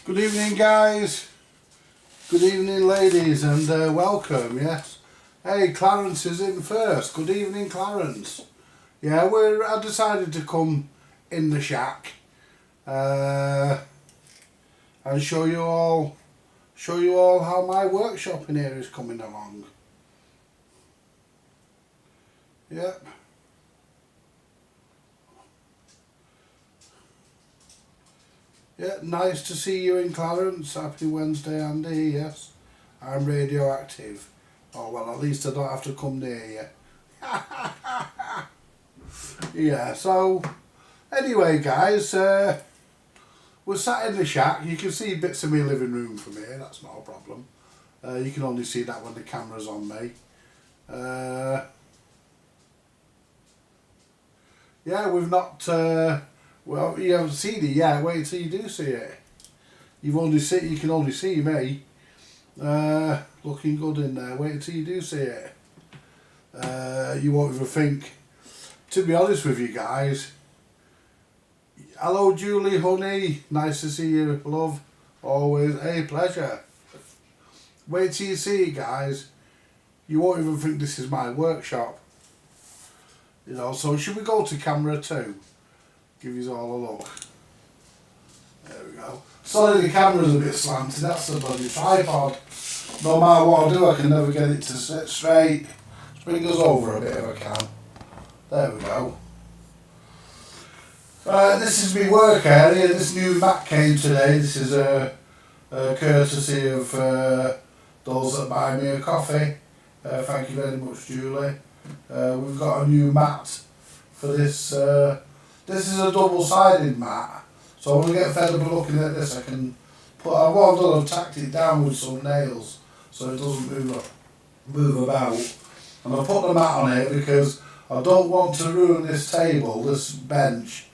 Good evening, guys. Good evening, ladies, and welcome. Yes. Hey, Clarence is in first. Good evening, Clarence. Yeah, I decided to come in the shack and show you all how my workshop in here is coming along. Yep. Yeah, nice to see you in Clarence. Happy Wednesday, Andy. Yes, I'm radioactive. Oh well, at least I don't have to come near you. Yeah. So anyway, guys, we're sat in the shack. You can see bits of my living room from here. That's not a problem. You can only see that when the camera's on me. Yeah, we've not. Well, you haven't seen it yet. Wait till you do see it. You can only see me. Looking good in there. Wait until you do see it. You won't even think. To be honest with you guys. Hello, Julie, honey. Nice to see you, love. Always a pleasure. Wait till you see it, guys. You won't even think this is my workshop. You know. So should we go to camera 2? Give you all a look. There we go. Sorry, the camera's a bit slanted. That's the bloody tripod. No matter what I do, I can never get it to sit straight. Let's bring us over a bit if I can. There we go. This is my work area. This new mat came today. This is a courtesy of those that buy me a coffee. Thank you very much, Julie. We've got a new mat for this. This is a double-sided mat, so when I get fed up looking at this, I can put. I've tacked it down with some nails so it doesn't move about. And I put the mat on it because I don't want to ruin this table, this bench,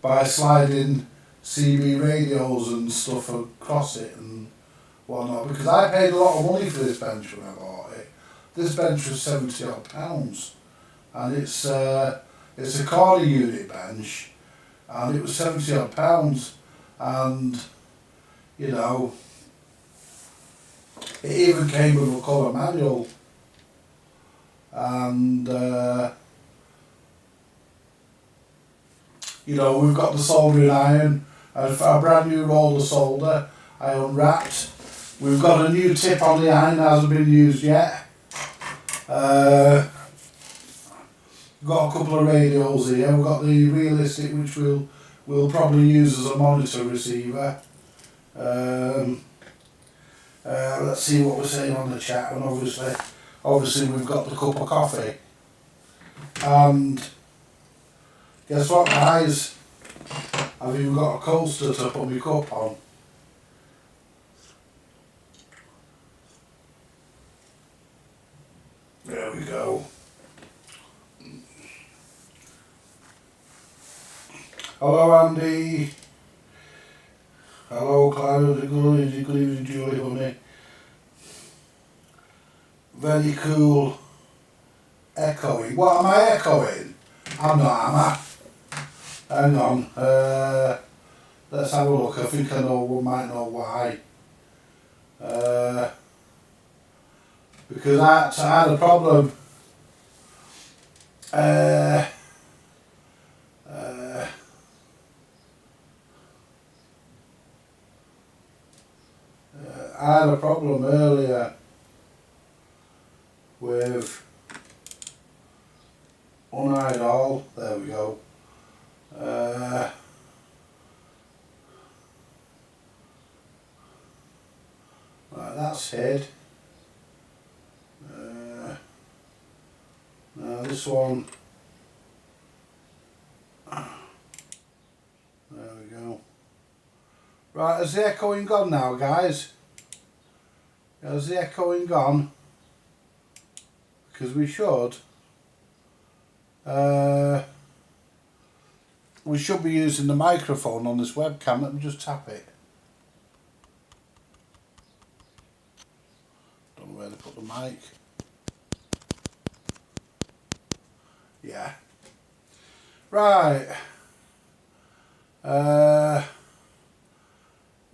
by sliding CB radios and stuff across it and whatnot. Because I paid a lot of money for this bench when I bought it. This bench was £70 odd, and it's a corner unit bench, and it was £70 odd, and you know, it even came with a colour manual, and you know, we've got the soldering iron, a brand new roll of solder I unwrapped. We've got a new tip on the iron that hasn't been used yet. Got a couple of radios here. We've got the realistic, which we'll probably use as a monitor receiver. Let's see what we're saying on the chat, and obviously we've got the cup of coffee. And guess what, guys? I've even got a coaster to put my cup on. There we go. Hello, Andy. Hello, Clara. Good evening, Julie, honey. Very cool. Echoing. What am I echoing? I'm not, am I? Hang on. Let's have a look. I think I know. We might know why. Because I had a problem. I had a problem earlier with Unidol. There we go. Right, that's hid. Now this one. There we go. Right, has the echoing gone now, guys? Has the echoing gone? Because we should be using the microphone on this webcam. Let me just tap it. Don't know where to put the mic. Yeah. Right.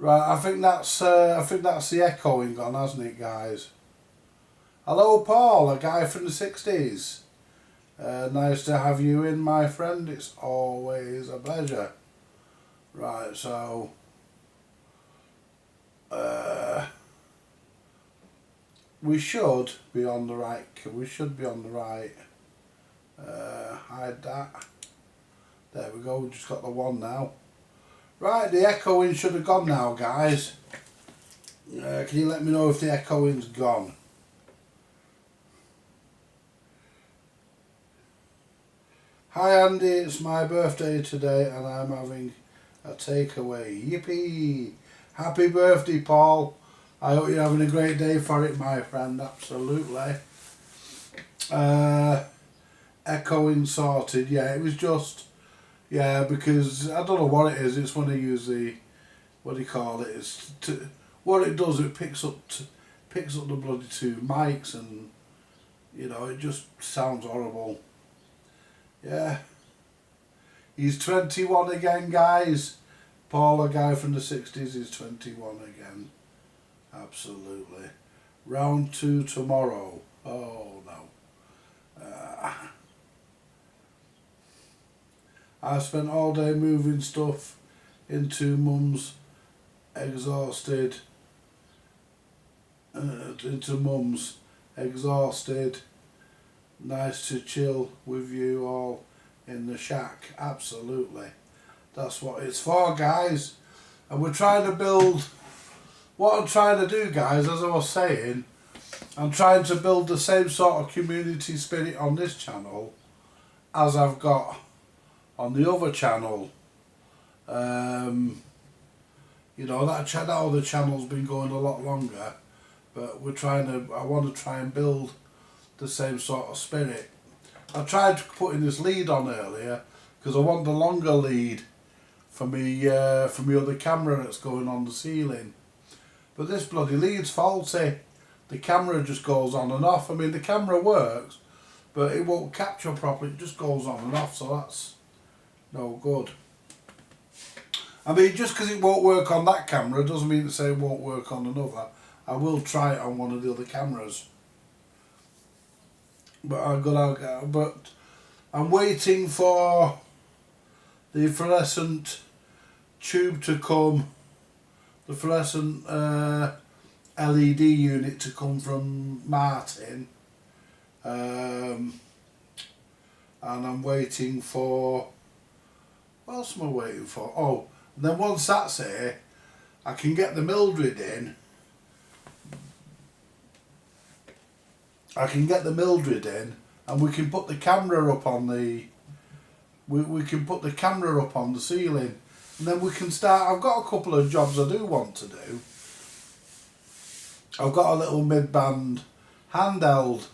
Right, I think that's the echoing gone, hasn't it, guys? Hello, Paul, a guy from the 60s. Nice to have you in, my friend. It's always a pleasure. Right, so we should be on the right. Hide that. There we go. We just got the one now. Right, the echoing should have gone now, guys. Can you let me know if the echoing's gone? Hi Andy, it's my birthday today and I'm having a takeaway. Yippee! Happy birthday, Paul. I hope you're having a great day for it, my friend. Absolutely. Echoing sorted. Yeah, it was just... Yeah, because I don't know what it is. It's when I use the... What do you call it? What it does, it picks up the bloody two mics and... You know, it just sounds horrible. Yeah. He's 21 again, guys. Paul, a guy from the 60s, is 21 again. Absolutely. Round 2 tomorrow. Oh, no. I spent all day moving stuff into Mum's. Exhausted. Nice to chill with you all in the shack. Absolutely. That's what it's for, guys. And we're trying to build... What I'm trying to do, guys, as I was saying, I'm trying to build the same sort of community spirit on this channel as I've got on the other channel. You know, that other channel's been going a lot longer, but I want to try and build the same sort of spirit. I tried putting this lead on earlier because I want the longer lead for me other camera that's going on the ceiling. But this bloody lead's faulty. The camera just goes on and off. I mean, the camera works, but it won't capture properly. It just goes on and off, so that's no good. I mean, just because it won't work on that camera doesn't mean to say it won't work on another. I will try it on one of the other cameras. But I'm waiting for the fluorescent tube to come, the fluorescent LED unit to come from Martin, and I'm waiting for... What else am I waiting for? Oh, and then once that's here, I can get the Mildred in. And we can put the camera up on the... We can put the camera up on the ceiling. And then we can start... I've got a couple of jobs I do want to do. I've got a little mid-band handheld,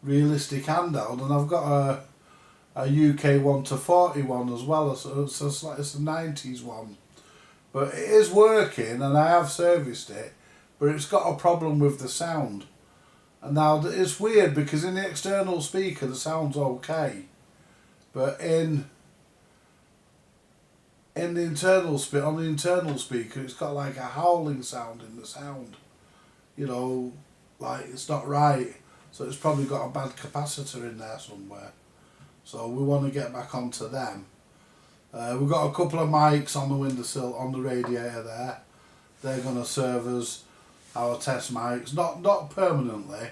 realistic handheld, and I've got a UK 1-40 one as well. So it's a 90s one. But it is working and I have serviced it, but it's got a problem with the sound. And now it's weird because in the external speaker the sound's okay, but on the internal speaker it's got like a howling sound in the sound. You know, like it's not right. So it's probably got a bad capacitor in there somewhere. So we want to get back onto them. We've got a couple of mics on the windowsill, on the radiator there. They're going to serve as our test mics, not permanently,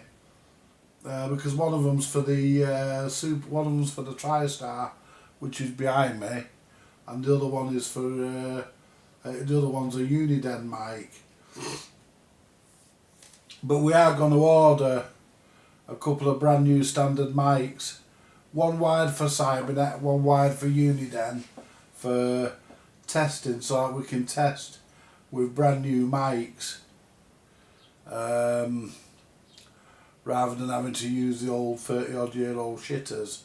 because one of them's for the one of them's for the TriStar, which is behind me, and the other one is for the other one's a Uniden mic. But we are going to order a couple of brand new standard mics, one wide for Cybernet, one wide for Uniden, for testing, so that we can test with brand new mics, rather than having to use the old 30-odd-year-old shitters.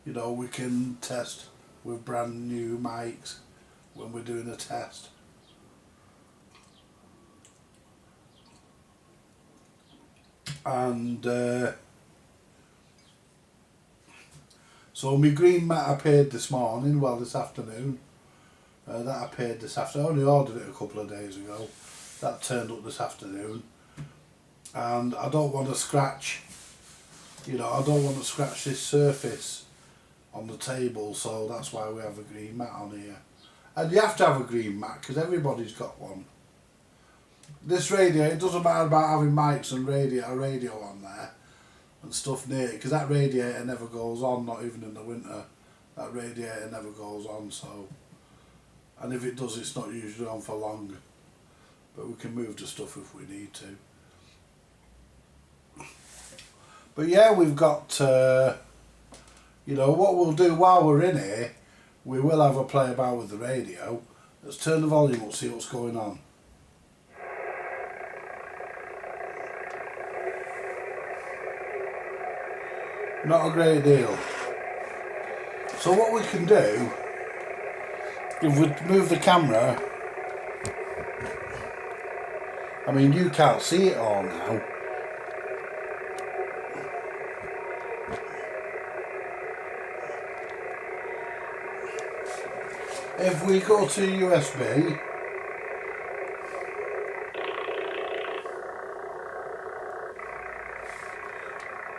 You know, we can test with brand new mics when we're doing a test. And so my green mat appeared this afternoon. that I paid this afternoon. I only ordered it a couple of days ago. That turned up this afternoon. And I don't want to scratch, I don't want to scratch this surface on the table, so that's why we have a green mat on here. And you have to have a green mat because everybody's got one. This radio, it doesn't matter about having mics and a radio on there and stuff near it, because that radiator never goes on, not even in the winter. That radiator never goes on, so, and if it does, it's not usually on for long, but we can move the stuff if we need to. But yeah, we've got, what we'll do while we're in here, we will have a play about with the radio. Let's turn the volume up, see what's going on. Not a great deal. So what we can do, if we move the camera, I mean you can't see it all now. If we go to USB,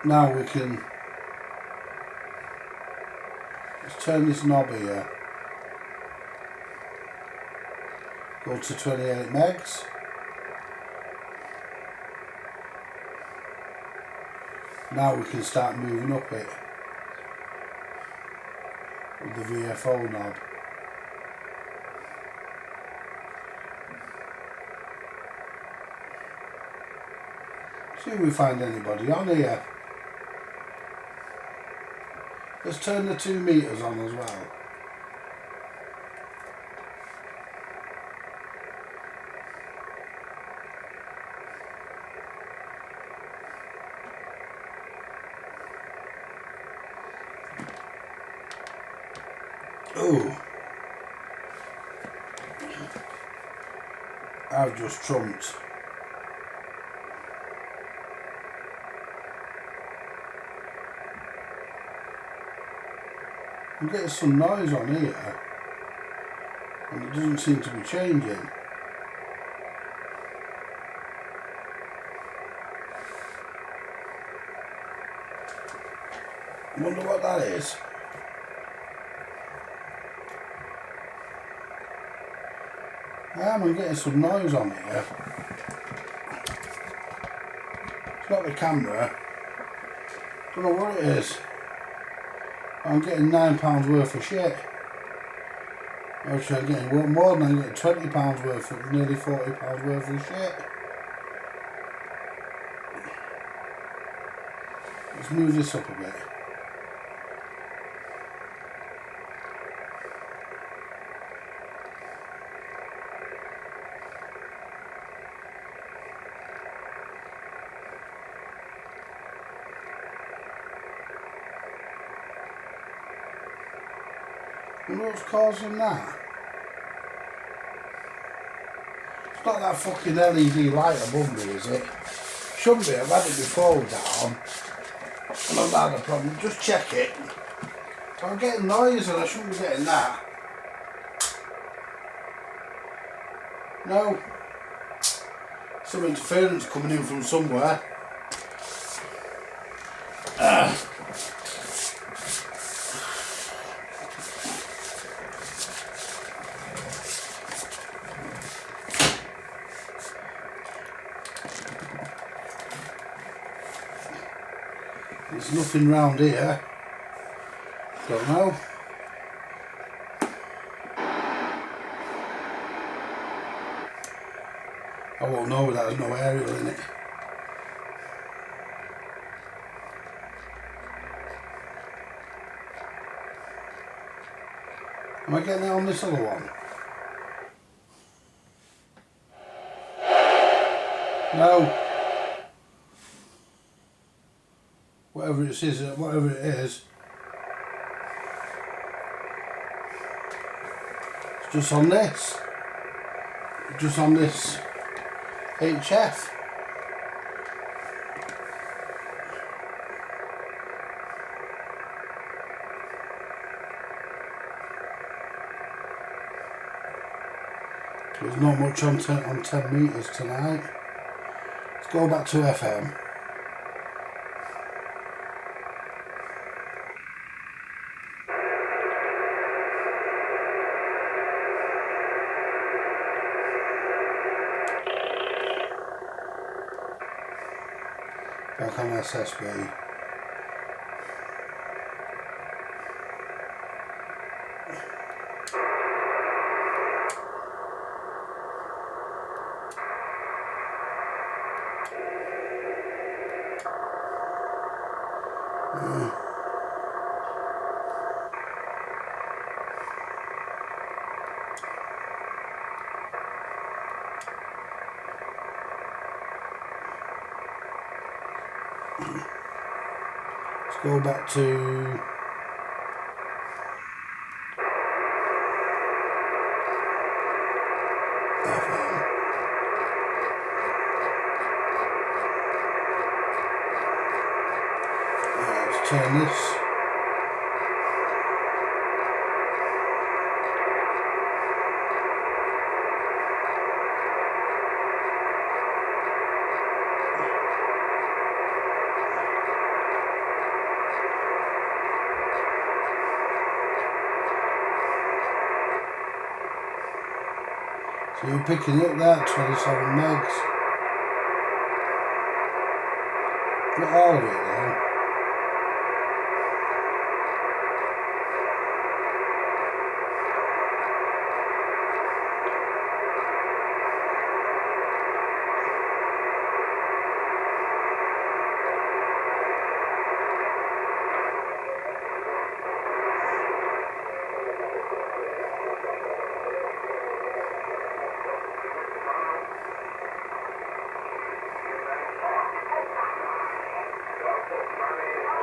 now we can, let's turn this knob here, go to 28 megs, now we can start moving up it with the VFO knob. See if we find anybody on here. Let's turn the 2 meters on as well. Oh, I've just trumped. I'm getting some noise on here and it doesn't seem to be changing. I wonder what that is. I'm getting some noise on here. It's not the camera. Don't know what it is. I'm getting £9 worth of shit. Actually, I'm getting more than I'm getting £20 worth of, nearly £40 worth of shit. Let's move this up a bit. You know what's causing that? It's not that fucking LED light above me, is it? Shouldn't be, I've had it before with that on. And I've not had a problem, just check it. So I'm getting noise and I shouldn't be getting that. No. Some interference coming in from somewhere. There's nothing round here. Don't know. I won't know without there's no aerial in it. Am I getting it on this other one? No. Whatever it is, it's just on this. Just on this HF. There's not much on 10 metres tonight. Let's go back to FM. Back on SSB. Let's go back to FM. Let's turn this. So you're picking up that 27 megs. Not all of it though.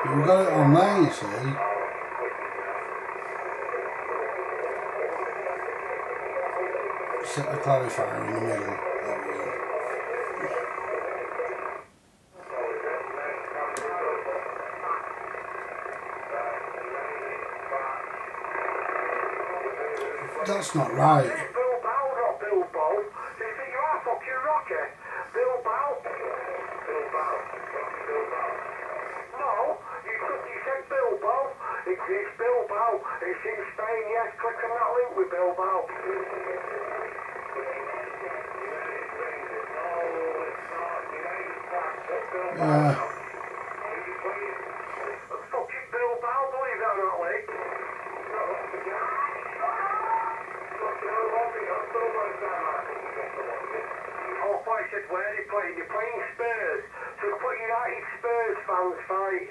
We've got it on there, you see. Set the clarifier in the middle. There we go. That's not right. It's Bilbao. It's in Spain, yes. Click on that link with Bilbao. Yeah. Fucking Bilbao, believe that or not, Lee. Oh, I said, where are you playing? You're playing Spurs. So put United Spurs fans fight.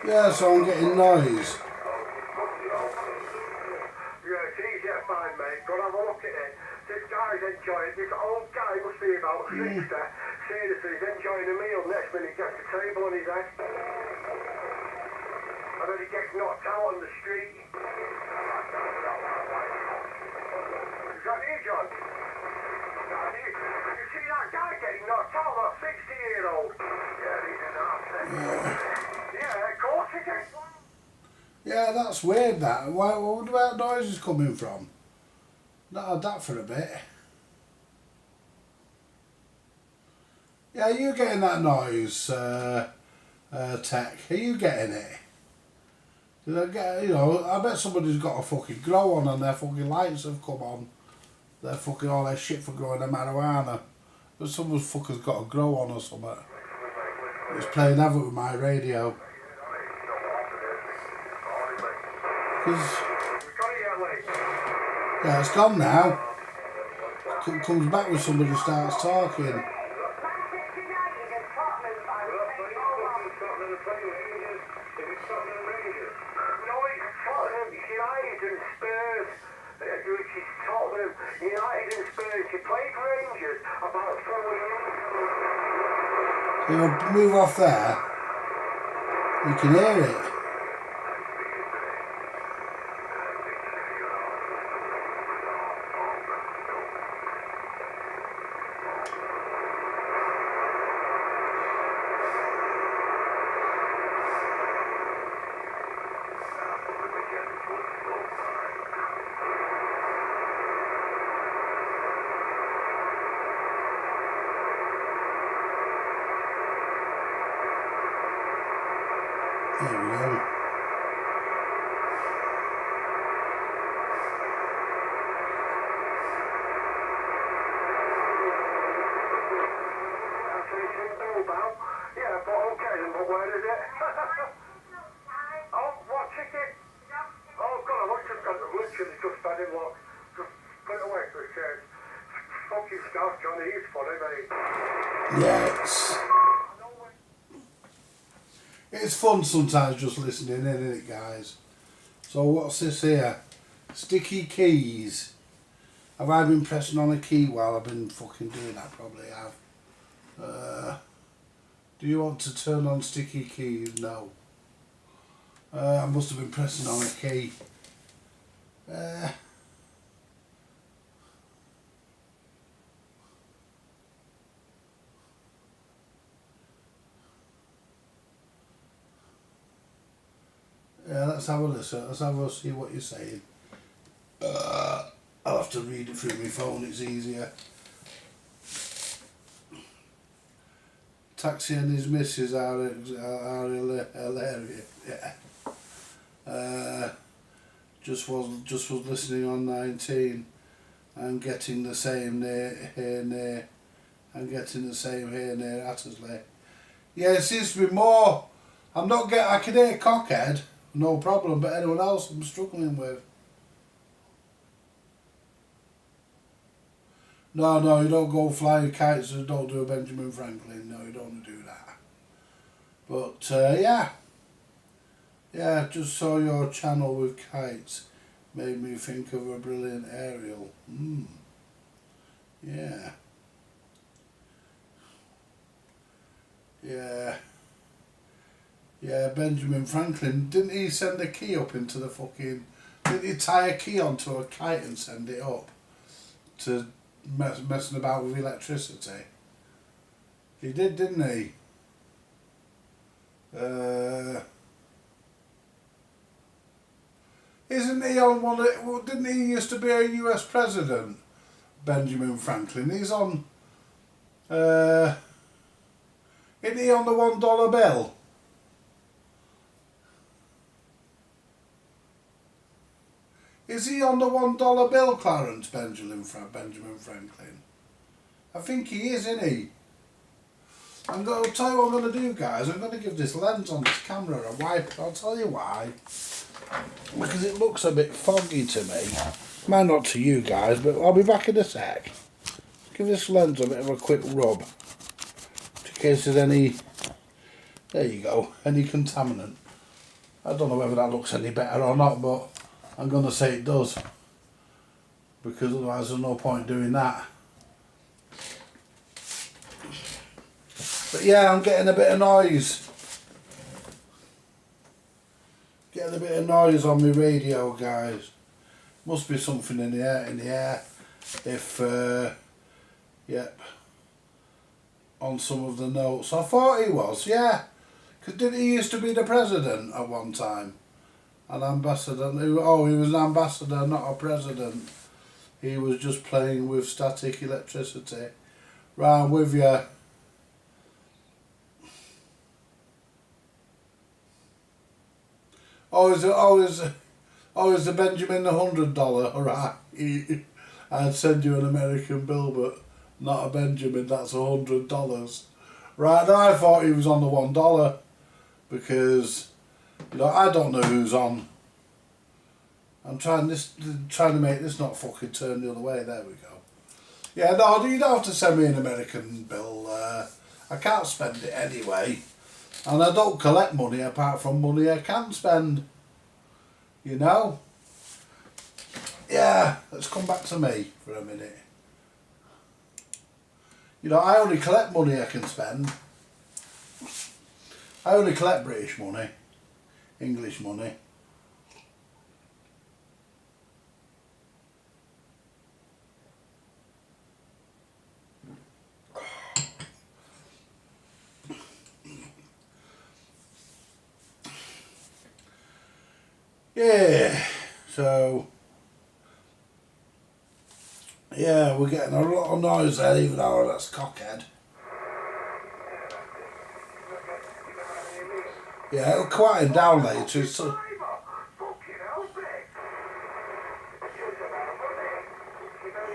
Yeah, so I'm getting noise. Yeah, it's easy to find, mate. Go and have a look at it. This guy's enjoying, this old guy must be about 60. Seriously, he's enjoying a meal. Next minute he gets the table on his head. And then he gets knocked out on the street. Is that you, John? You see that guy getting knocked out, that 60-year-old? Yeah, he's an arse. Yeah, of course he gets one. Yeah, that's weird that. Why, where that noise is coming from? Not had that for a bit. Yeah, are you getting that noise, Tech? Are you getting it? Did I get, you know, I bet somebody's got a fucking grow on and their fucking lights have come on. They're fucking all their shit for growing their marijuana. But someone's fucker's got a grow on or something. It's playing havoc with my radio. Cause, yeah, it's gone now. Comes back when somebody starts talking. United and Spurs, he played Rangers about 4 years. So you'll move off there. You can hear it. him, look. Just put it away for a change. Fucking stuff, Johnny. He's funny, mate. Yeah, it's fun sometimes just listening, isn't it, guys? So what's this here? Sticky keys. Have I been pressing on a key while I've been fucking doing that? Probably have. Do you want to turn on sticky keys? No. I must have been pressing on a key. Yeah, let's have a listen. Let's have a see what you're saying. I'll have to read it through my phone, it's easier. Taxi and his missus are hilarious. Yeah. Just was listening on 19 and getting the same here near and getting the same here near Attersley. Yeah, it seems to be more. I can hear Cockhead, no problem, but anyone else I'm struggling with. No, you don't go flying kites and don't do a Benjamin Franklin. No, you don't want to do that. But yeah, just saw your channel with kites. Made me think of a brilliant aerial. Yeah. Yeah, Benjamin Franklin, didn't he send a key up into the fucking... Didn't he tie a key onto a kite and send it up to messing about with electricity? He did, didn't he? Isn't he on one of... Didn't he used to be a US president? Benjamin Franklin. He's on... isn't he on the $1 bill? Is he on the $1 bill, Clarence Benjamin Franklin? I think he is, isn't he? I'm going to tell you what I'm going to do, guys. I'm going to give this lens on this camera a wipe. I'll tell you why. Because it looks a bit foggy to me. Might not to you guys, but I'll be back in a sec. Give this lens a bit of a quick rub. In case there's any... There you go. Any contaminant. I don't know whether that looks any better or not, but... I'm going to say it does, because otherwise there's no point doing that. But yeah, I'm getting a bit of noise. Getting a bit of noise on my radio, guys. Must be something in the air. If, yep, on some of the notes. I thought he was, yeah. Because didn't he used to be the president at one time? An ambassador. Oh, he was an ambassador, not a president. He was just playing with static electricity. Right, I'm with you. Is the Benjamin the $100? Right. I'd send you an American bill, but not a Benjamin. That's $100. Right. Now I thought he was on the $1 because. You know, I don't know who's on. I'm trying to make this not fucking turn the other way. There we go. Yeah, no, you don't have to send me an American bill. I can't spend it anyway. And I don't collect money apart from money I can spend. You know? Yeah, let's come back to me for a minute. You know, I only collect money I can spend. I only collect British money. English money. Yeah, so yeah, we're getting a lot of noise there, even though that's Cockhead. Yeah, it'll quieten down later. So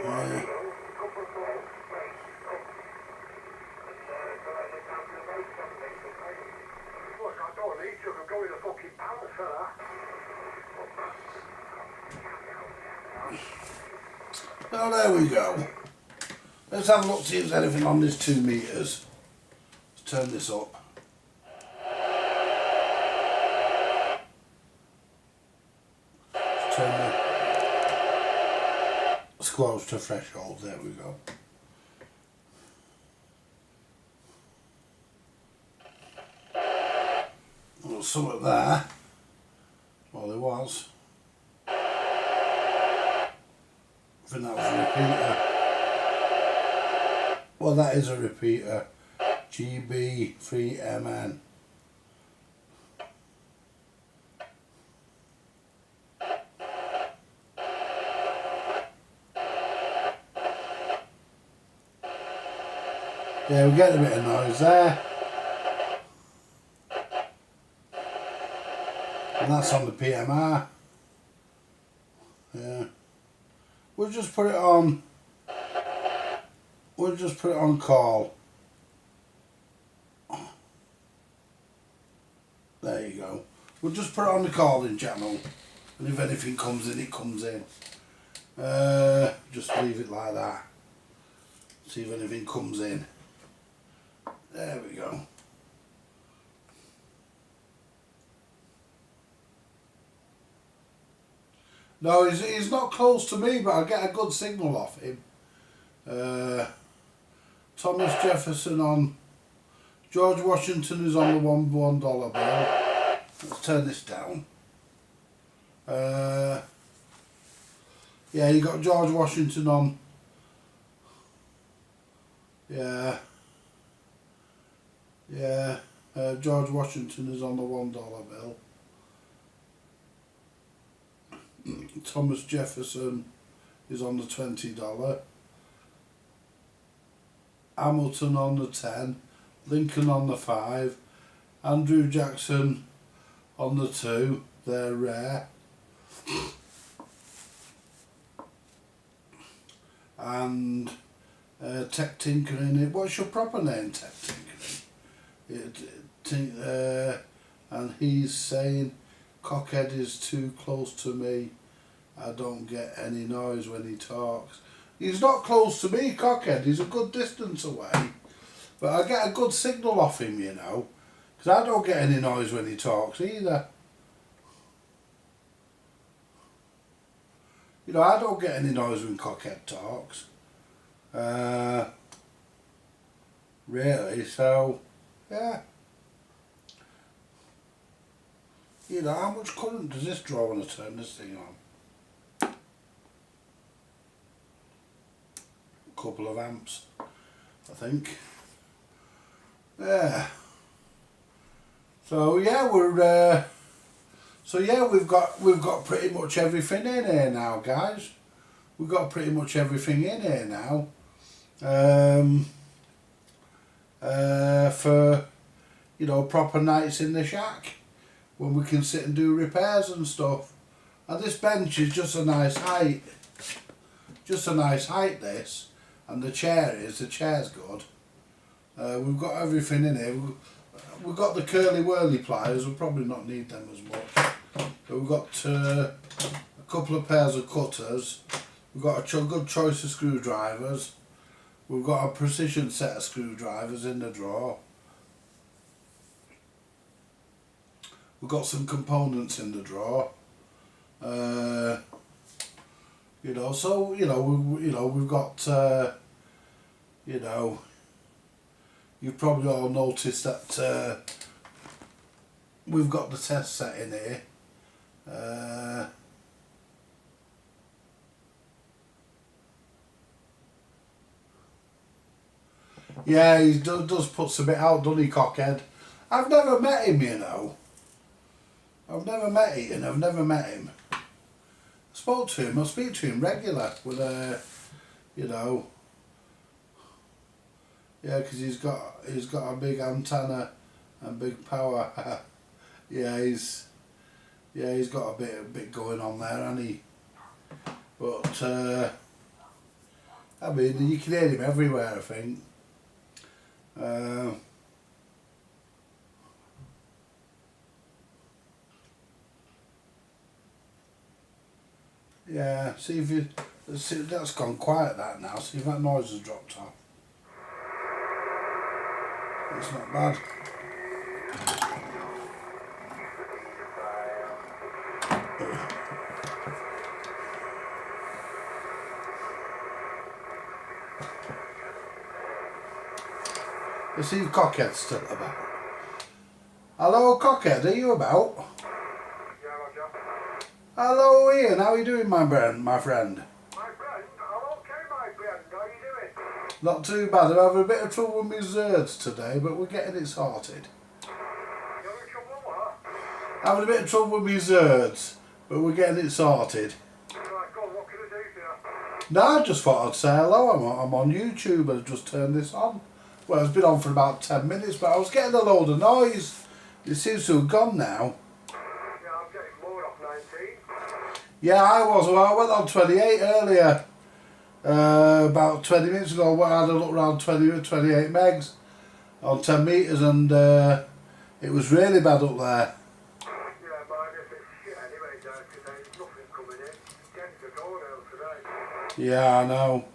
yeah. Oh, there we go. Let's have a look, see if there's anything on this 2 meters. Let's turn this up. Let's turn the squash to threshold. There we go. Well, something there. Well, there was. I think that was a repeater. Well, that is a repeater. GB3MN. Yeah, we get a bit of noise there. And that's on the PMR. Yeah. We'll just put it on. We'll just put it on call. There you go. We'll just put it on the calling channel. And if anything comes in, it comes in. Just leave it like that. See if anything comes in. There we go. No, he's not close to me, but I get a good signal off him. Thomas Jefferson on. George Washington is on the $1 bill. Let's turn this down. Yeah, you got George Washington on. Yeah. Yeah. George Washington is on the $1 bill. Thomas Jefferson is on the $20. Hamilton on the 10. Lincoln on the 5. Andrew Jackson on the 2. They're rare. And Tech Tinkering. What's your proper name, Tech Tinkering? And he's saying Cockhead is too close to me. I don't get any noise when he talks. He's not close to me, Cockhead. He's a good distance away. But I get a good signal off him, you know. Because I don't get any noise when he talks either. You know, I don't get any noise when Cockhead talks. Really, so, yeah. You know, how much current does this draw when I turn this thing on? A couple of amps, I think. Yeah. So yeah, we've got pretty much everything in here now, guys. We've got pretty much everything in here now. For, you know, proper nights in the shack when we can sit and do repairs and stuff. And this bench is just a nice height. Just a nice height, this. And the chair's good. We've got everything in here. We've got the curly whirly pliers. We'll probably not need them as much. But we've got a couple of pairs of cutters. We've got a good choice of screwdrivers. We've got a precision set of screwdrivers in the drawer. We've got some components in the drawer. You know, so we've got you know, you've probably all noticed that we've got the test set in here. Yeah, he does put a bit out, doesn't he, Cockhead? I've never met him, you know. I've never met Ian, I've never met him. I spoke to him, I speak to him regular with you know, yeah, because he's got a big antenna and big power. Yeah, he's got a bit going on there, hasn't he? But I mean, you can hear him everywhere, I think. Yeah, see if you See, that's gone quiet that now. See if that noise has dropped off. It's not bad. Let's see if Cockhead's still about. Hello, Cockhead, are you about? Yeah, Roger. Hello, Ian. How are you doing, my friend? My friend? I'm okay, my friend. How are you doing? Not too bad. I'm having a bit of trouble with my Zerds today, but we're getting it sorted. You're in trouble, what? Having a bit of trouble with my Zerds, but we're getting it sorted. Right, go on, what can I do for you? No, I just thought I'd say hello. I'm on YouTube. I've just turned this on. Well, it's been on for about 10 minutes, but I was getting a load of noise. It seems to have gone now. Yeah, I'm getting more off 19. Yeah, I was. Well, I went on 28 earlier. About 20 minutes ago, I had a look around 28 megs on 10 metres, and it was really bad up there. Yeah, mine is it's shit anyway, Dad, today. There's nothing coming in. Getting the door now today. Yeah, I know.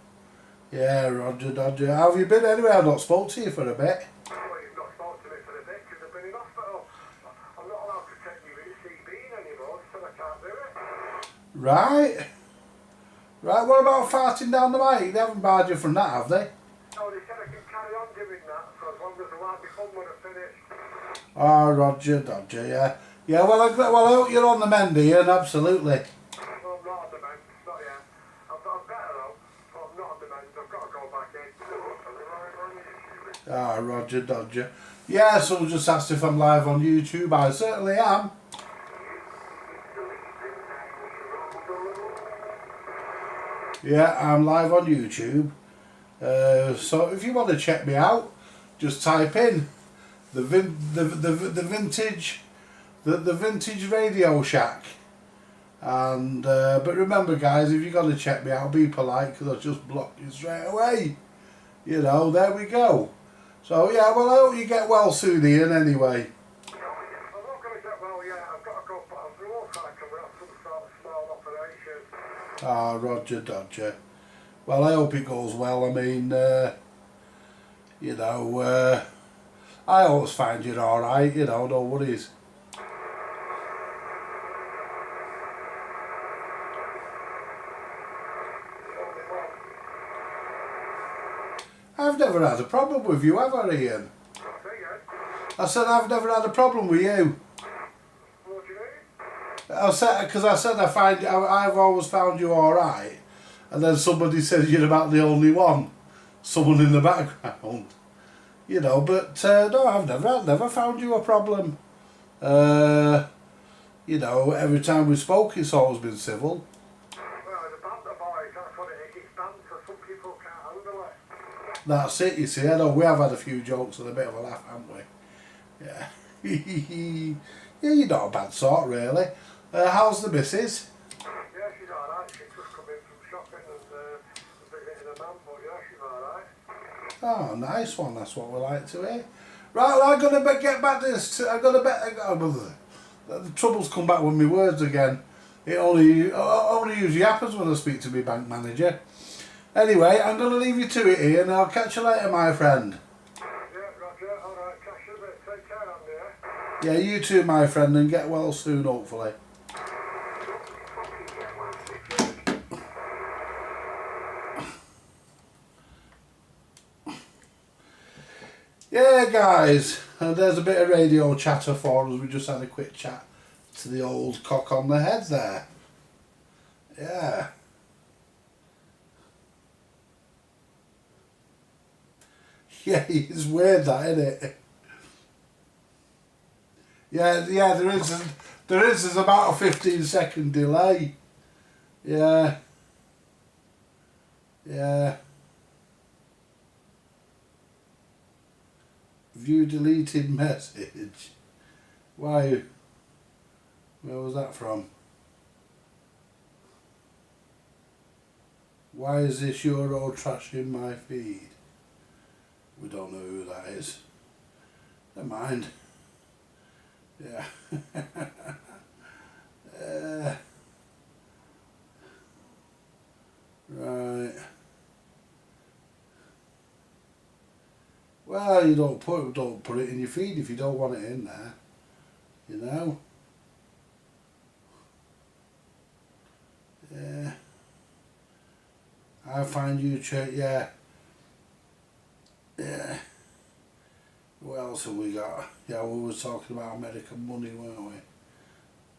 Yeah, Roger Dodger. How have you been anyway? I've not spoke to you for a bit. Well, you've not spoken to me for a bit because I've been in hospital. I'm not allowed to take you with CB anymore, so I can't do it. Right. Right, what about farting down the mic? They haven't barred you from that, have they? No, they said I can carry on doing that for as long as the light before when I finish. Oh, Roger Dodger, yeah. Yeah, well, I hope you're on the mend, Ian, absolutely. No, I'm not on the mend, not yet. I'm better though, but I'm not on the mend. I've got to go back in. Ah, Roger Dodger. Yeah, someone just asked if I'm live on YouTube. I certainly am. Yeah, I'm live on YouTube. So if you want to check me out, just type in the vintage Radio Shack. And but remember, guys, if you're gonna check me out, be polite, because I'll just block you straight away. You know, there we go. So yeah, well, I hope you get well soon, Ian. Anyway. I'm not going to get well yet. I've got to go back. I'm through all cycle with some sort of small operation. Ah, Roger Dodger. Well, I hope it goes well. I mean, you know, I always find you're all right. You know, no worries. I've never had a problem with you, have I, Ian? I said I've never had a problem with you. What do you mean? I said because I've always found you all right, and then somebody says you're about the only one, someone in the background, you know. But no, I've never found you a problem. You know, every time we spoke, it's always been civil. Well, the banter boys, that's what it is. It's banter. Some people can't handle it. That's it. You see, I know we have had a few jokes and a bit of a laugh, haven't we? Yeah. Yeah, you're not a bad sort, really. How's the missus? Yeah, she's alright. She's just come in from shopping and visiting a man, but yeah, she's alright. Oh, nice one. That's what we like to hear. Right, well, I'm gonna get back to this. The troubles come back with my words again. It only usually happens when I speak to my bank manager. Anyway, I'm gonna leave you to it, Ian. I'll catch you later, my friend. Yeah, Roger. Alright, catch you a bit. Take care, Andy. Yeah, you too, my friend, and get well soon, hopefully. Yeah, guys, and there's a bit of radio chatter for us. We just had a quick chat to the old cock on the head there. Yeah. Yeah, it's weird that, isn't it? Yeah, there is. There's about a 15-second delay. Yeah. Yeah. View deleted message. Why? Where was that from? Why is this Euro trash in my feed? We don't know who that is. Never mind. Yeah. well, you don't put it in your feed if you don't want it in there. You know. Yeah. I find YouTube. Yeah. Yeah. What else have we got? Yeah, we were talking about American Money, weren't we?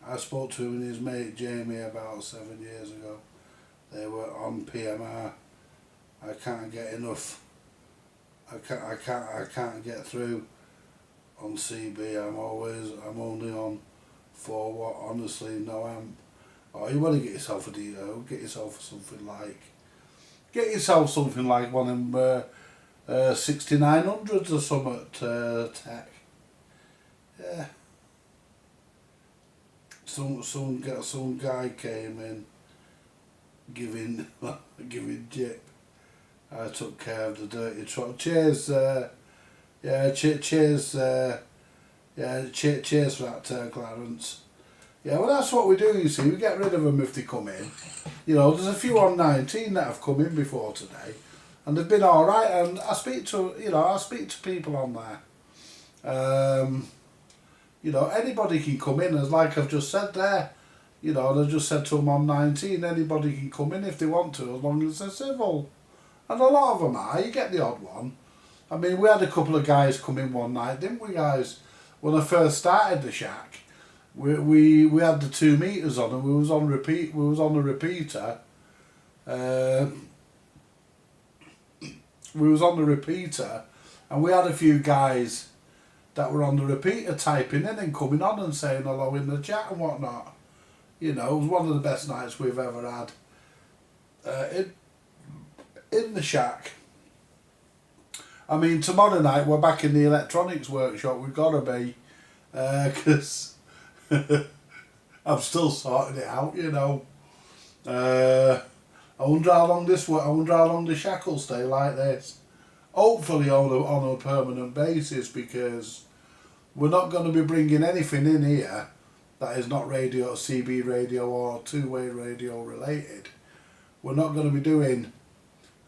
I spoke to him and his mate Jamie about 7 years ago. They were on PMR. I can't get enough. I can't get through on CB. I'm only on 4 watt. Honestly, no amp. Oh, you want to get yourself a DO? Get yourself something like one of them 6900s or something. Tech. Yeah. Some guy came in giving jip. I took care of the dirty truck. Cheers, cheers for that, Clarence. Yeah, well, that's what we do. You see, we get rid of them if they come in. You know, there's a few on 19 that have come in before today, and they've been all right. And I speak to people on there. You know, anybody can come in, as like I've just said there. You know, and I just said to them on 19, anybody can come in if they want to, as long as they're civil. And a lot of them are. You get the odd one. I mean, we had a couple of guys come in one night, didn't we, guys? When I first started the shack, we had the 2 meters on, and we was on repeat. We was on the repeater. We was on the repeater, and we had a few guys that were on the repeater typing in and coming on and saying hello in the chat and whatnot. You know, it was one of the best nights we've ever had in the shack. I mean, tomorrow night we're back in the electronics workshop. We've got to be, because I'm still sorting it out. You know. I wonder how long the shack will stay like this. Hopefully on a permanent basis, because we're not going to be bringing anything in here that is not radio, CB radio or two-way radio related. We're not going to be doing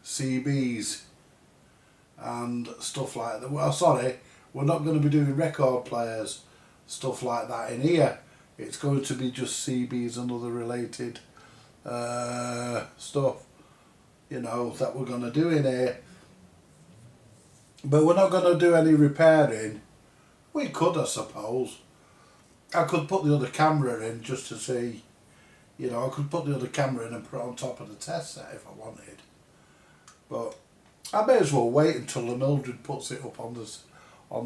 CBs and stuff like that. Well, sorry, we're not going to be doing record players, stuff like that in here. It's going to be just CBs and other related stuff, you know, that we're going to do in here. But we're not going to do any repairing. We could, I suppose. I could put the other camera in just to see, you know, I could put the other camera in and put it on top of the test set if I wanted. But I may as well wait until the Mildred puts it up on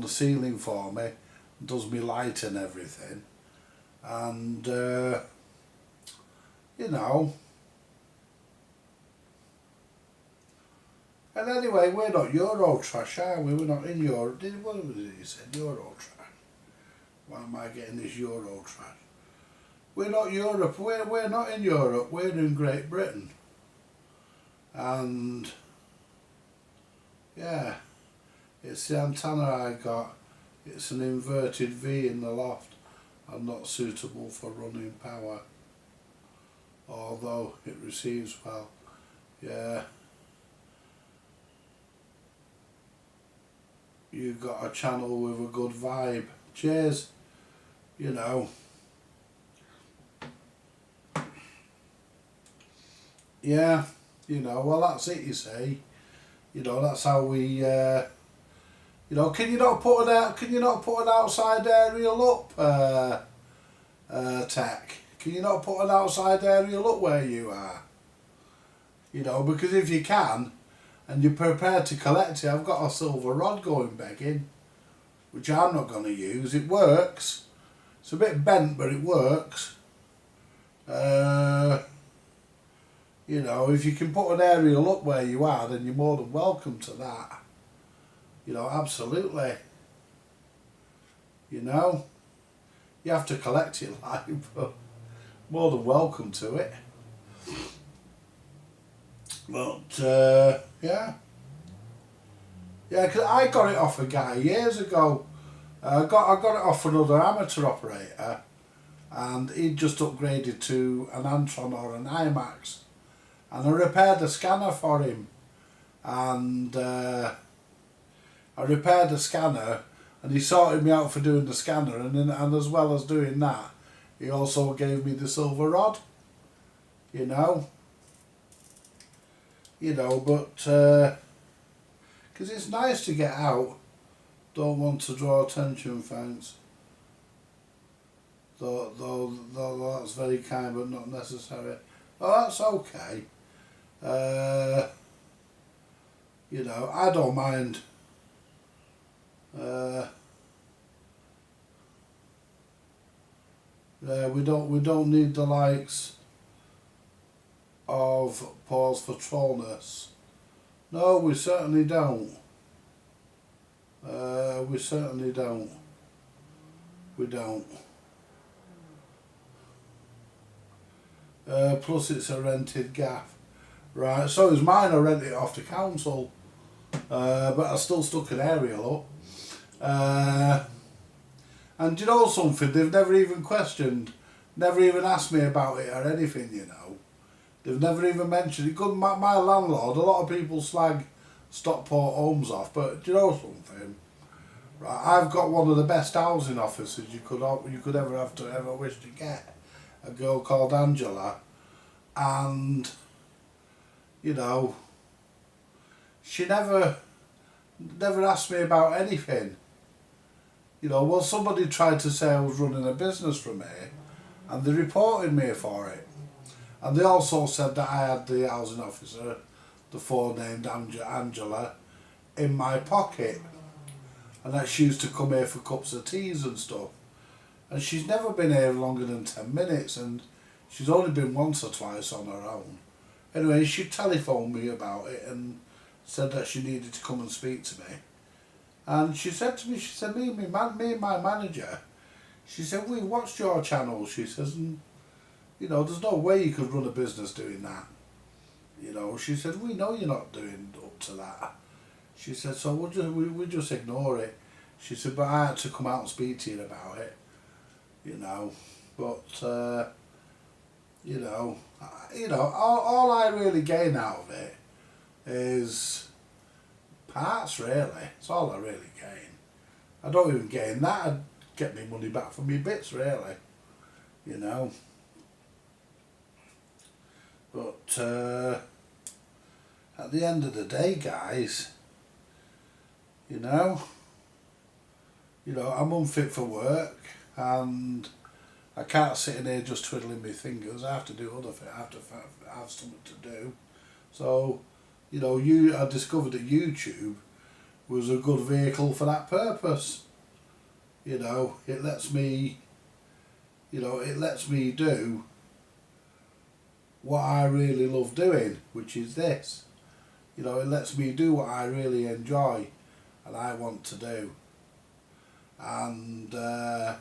the ceiling for me, does me light and everything. And, you know. And anyway, we're not Eurotrash, are we? We're not in Europe. What was it you said? Eurotrash. Why am I getting this Eurotrash? We're not Europe. We're not in Europe. We're in Great Britain. And yeah, it's the antenna I got. It's an inverted V in the loft and not suitable for running power. Although it receives well. Yeah. You got a channel with a good vibe. Cheers. You know. Yeah, you know, well that's it, you see. You know, that's how we you know, can you not put an outside aerial up, Tech? Can you not put an outside aerial up where you are? You know, because if you can and you're prepared to collect it, I've got a silver rod going begging, which I'm not going to use. It works. It's a bit bent, but it works. You know, if you can put an aerial up where you are, then you're more than welcome to that. You know, absolutely. You know, you have to collect it live, but more than welcome to it. But, yeah. Yeah, because I got it off a guy years ago. I got it off another amateur operator, and he'd just upgraded to an Antron or an IMAX. And I repaired the scanner for him, and I I repaired the scanner, and he sorted me out for doing the scanner, and as well as doing that, he also gave me the silver rod. You know. But because it's nice to get out. Don't want to draw attention, thanks. Though that's very kind, but not necessary. Oh, that's okay. I don't mind. We don't need the likes of pause for trollness. No, we certainly don't. We certainly don't. We don't. Plus it's a rented gaff. Right, so is mine. I rent it off the council. But I still stuck an aerial up. And you know something, they've never even questioned, never even asked me about it or anything, you know. They've never even mentioned it. My landlord, a lot of people slag Stockport Homes off, but do you know something? Right, I've got one of the best housing officers you could ever wish to get. A girl called Angela, and she never asked me about anything. Well, somebody tried to say I was running a business from here, and they reported me for it. And they also said that I had the housing officer, the forenamed Angela, in my pocket, and that she used to come here for cups of teas and stuff. And she's never been here longer than 10 minutes, and she's only been once or twice on her own. Anyway, she telephoned me about it and said that she needed to come and speak to me. And she said to me, me and my manager, she said, we watched your channel, she says, and there's no way you could run a business doing that. She said, we know you're not doing up to that. She said, so we'll just ignore it. She said, but I had to come out and speak to you about it. But all I really gain out of it is parts, really. It's all I really gain. I don't even gain that. I'd get me money back for me bits, really. But at the end of the day, guys, I'm unfit for work, and I can't sit in here just twiddling my fingers. I have to do other things. I have to have something to do. So, I discovered that YouTube was a good vehicle for that purpose. It lets me do what I really love doing, which is this. It lets me do what I really enjoy and I want to do. And I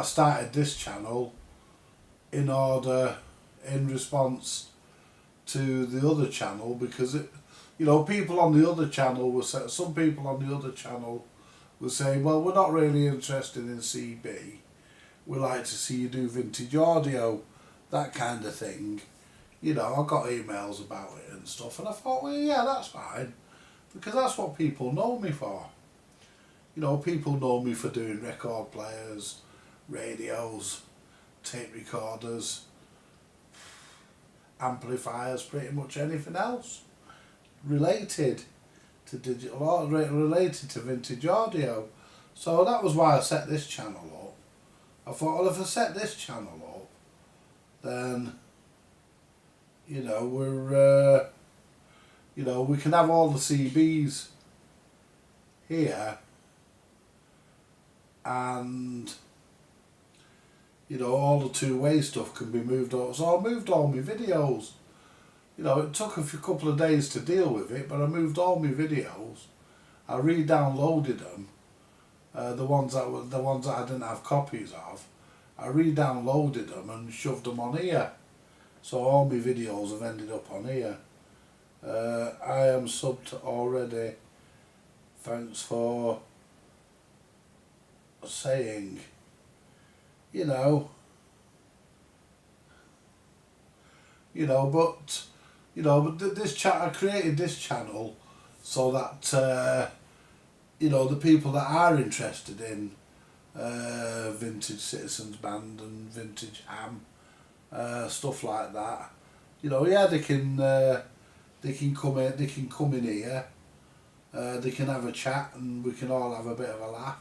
started this channel in response to the other channel, because people on the other channel were saying, some people on the other channel were saying, well, we're not really interested in CB, we like to see you do vintage audio, that kind of thing. I got emails about it and stuff, and I thought, well, yeah, that's fine, because that's what people know me for. People know me for doing record players, radios, tape recorders, amplifiers, pretty much anything else related to digital or related to vintage audio. So that was why I set this channel up. I thought, well, if I set this channel up, then we're we can have all the CBs here, and all the two-way stuff can be moved over. So I moved all my videos. It took a couple of days to deal with it, but I moved all my videos. I re-downloaded them, the ones that I didn't have copies of. I re-downloaded them and shoved them on here. So all my videos have ended up on here. I am subbed already. Thanks for saying. But this chat, I created this channel so that you know, the people that are interested in vintage Citizens Band and vintage Ham, stuff like that, you know, yeah, they can come in, here, they can have a chat, and we can all have a bit of a laugh,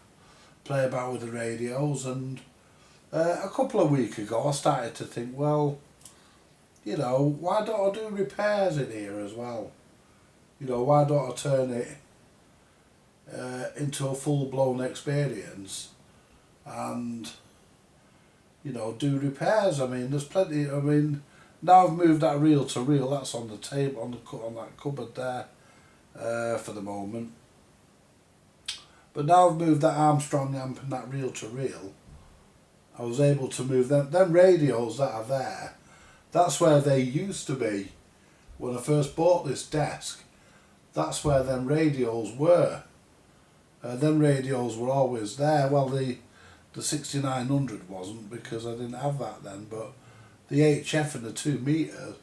play about with the radios. And a couple of weeks ago I started to think, well, you know, why don't I do repairs in here as well? You know, why don't I turn it into a full-blown experience and, you know, do repairs? I mean, there's plenty. I mean, now I've moved that reel to reel, that's on the table, on that cupboard there for the moment. But now I've moved that Armstrong amp and that reel to reel, I was able to move them radios that are there. That's where they used to be when I first bought this desk. That's where them radios were. Them radios were always there. Well, the 6900 wasn't, because I didn't have that then, but the HF and the 2 meter,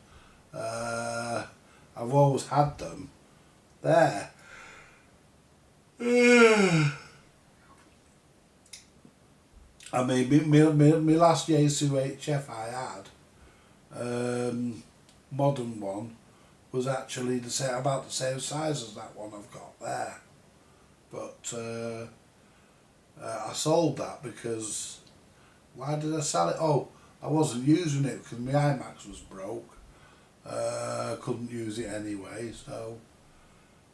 I've always had them there. I mean, my last Yaesu HF I had, modern one, was actually about the same size as that one I've got there. But I sold that because, why did I sell it? Oh, I wasn't using it because my IMAX was broke. Couldn't use it anyway, so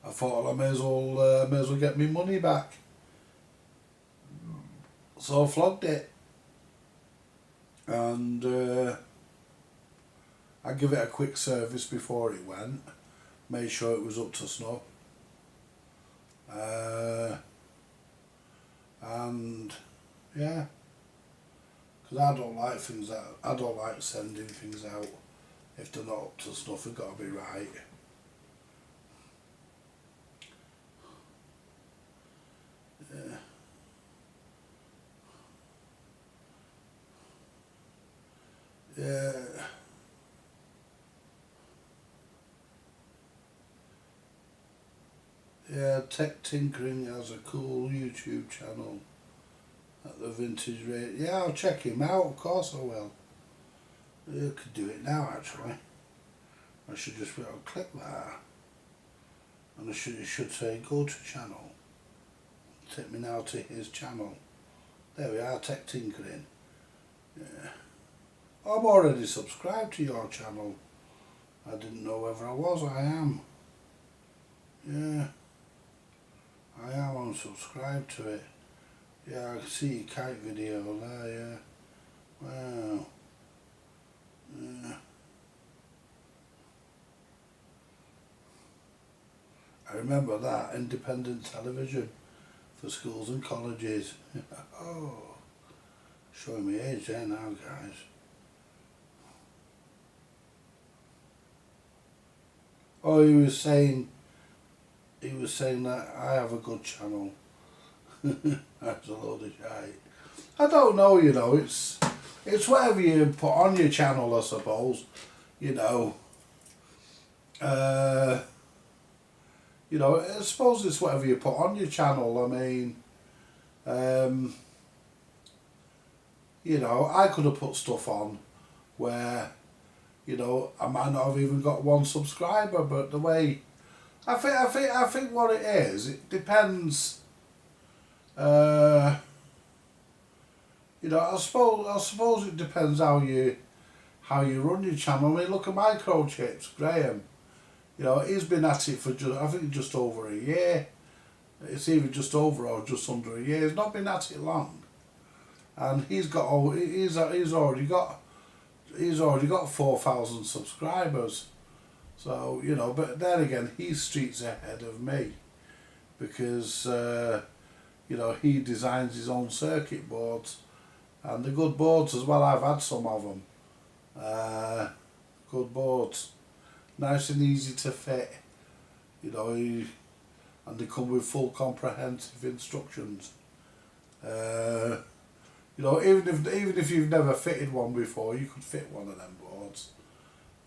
I thought I may as well get my money back. So I flogged it, and I give it a quick service before it went, made sure it was up to snuff, and yeah, because I don't like things that I don't like sending things out if they're not up to snuff. They've got to be right. Yeah. Yeah. Yeah, Tech Tinkering has a cool YouTube channel at the Vintage Rate. Yeah, I'll check him out, of course I will. I could do it now actually. I should just be able to click that. And it should say go to channel. Take me now to his channel. There we are, Tech Tinkering. Yeah. I'm already subscribed to your channel. I didn't know whether I was. I am. Yeah. I am. I'm subscribed to it. Yeah, I can see your kite video there, yeah. Wow. Yeah. I remember that, independent television for schools and colleges. Oh, showing my age there now, guys. Oh, he was saying that I have a good channel. That's a load of shite. I don't know, you know, it's whatever you put on your channel, I suppose. You know. You know, I suppose it's whatever you put on your channel. I mean, you know, I could have put stuff on where, you know, I might not have even got one subscriber, but the way I think what it is, it depends. You know, I suppose it depends how you run your channel. I mean, look at Microchips, Graham. You know, he's been at it for just over a year. It's either just over or just under a year. He's not been at it long, and he's already got 4,000 subscribers. So, you know, but then again, he's streets ahead of me, because you know, he designs his own circuit boards, and they're good boards as well. I've had some of them. Good boards, nice and easy to fit. You know, and they come with full comprehensive instructions. You know, even if you've never fitted one before, you could fit one of them boards.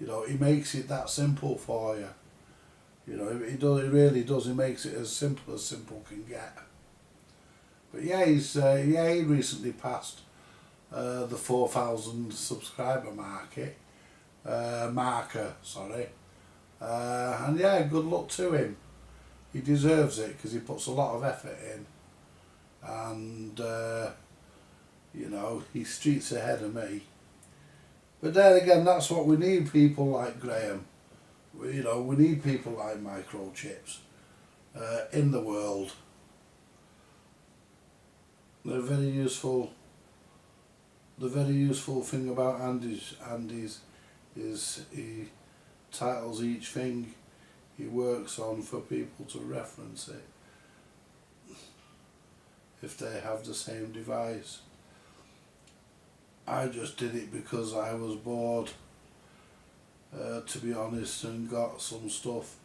You know, he makes it that simple for you. You know, he does. He really does. He makes it as simple can get. But yeah, he recently passed the 4,000 subscriber marker. Sorry, and yeah, good luck to him. He deserves it because he puts a lot of effort in, and you know, he's streets ahead of me. But then again, that's what we need, people like Graham. You know, we need people like Microchips in the world. They're very useful. The very useful thing about Andy's is he titles each thing he works on for people to reference it if they have the same device. I just did it because I was bored, to be honest, and got some stuff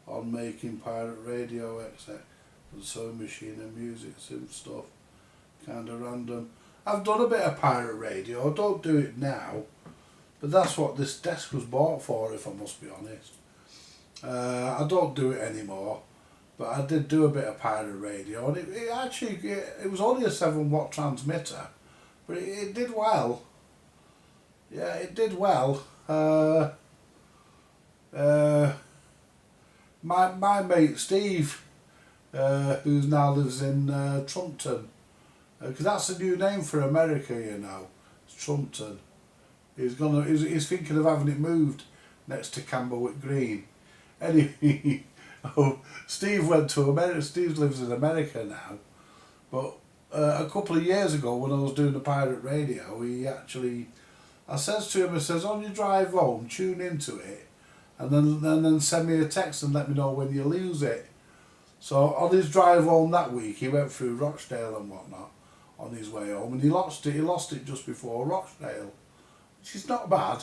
on making pirate radio, etc. and sewing machine and music and stuff, kind of random. I've done a bit of pirate radio. I don't do it now, but that's what this desk was bought for, if I must be honest. I don't do it anymore, but I did do a bit of pirate radio, and it actually it was only a 7-watt transmitter, but it did well. Yeah, it did well. My mate Steve, who now lives in Trumpton, because that's a new name for America, you know, it's Trumpton. He's thinking of having it moved next to Camberwick Green. Anyway, Steve went to America. Steve lives in America now, but a couple of years ago when I was doing the pirate radio, I says to him, I says, on your drive home, tune into it, and then send me a text and let me know when you lose it. So on his drive home that week, he went through Rochdale and whatnot on his way home, and he lost it just before Rochdale, which is not bad.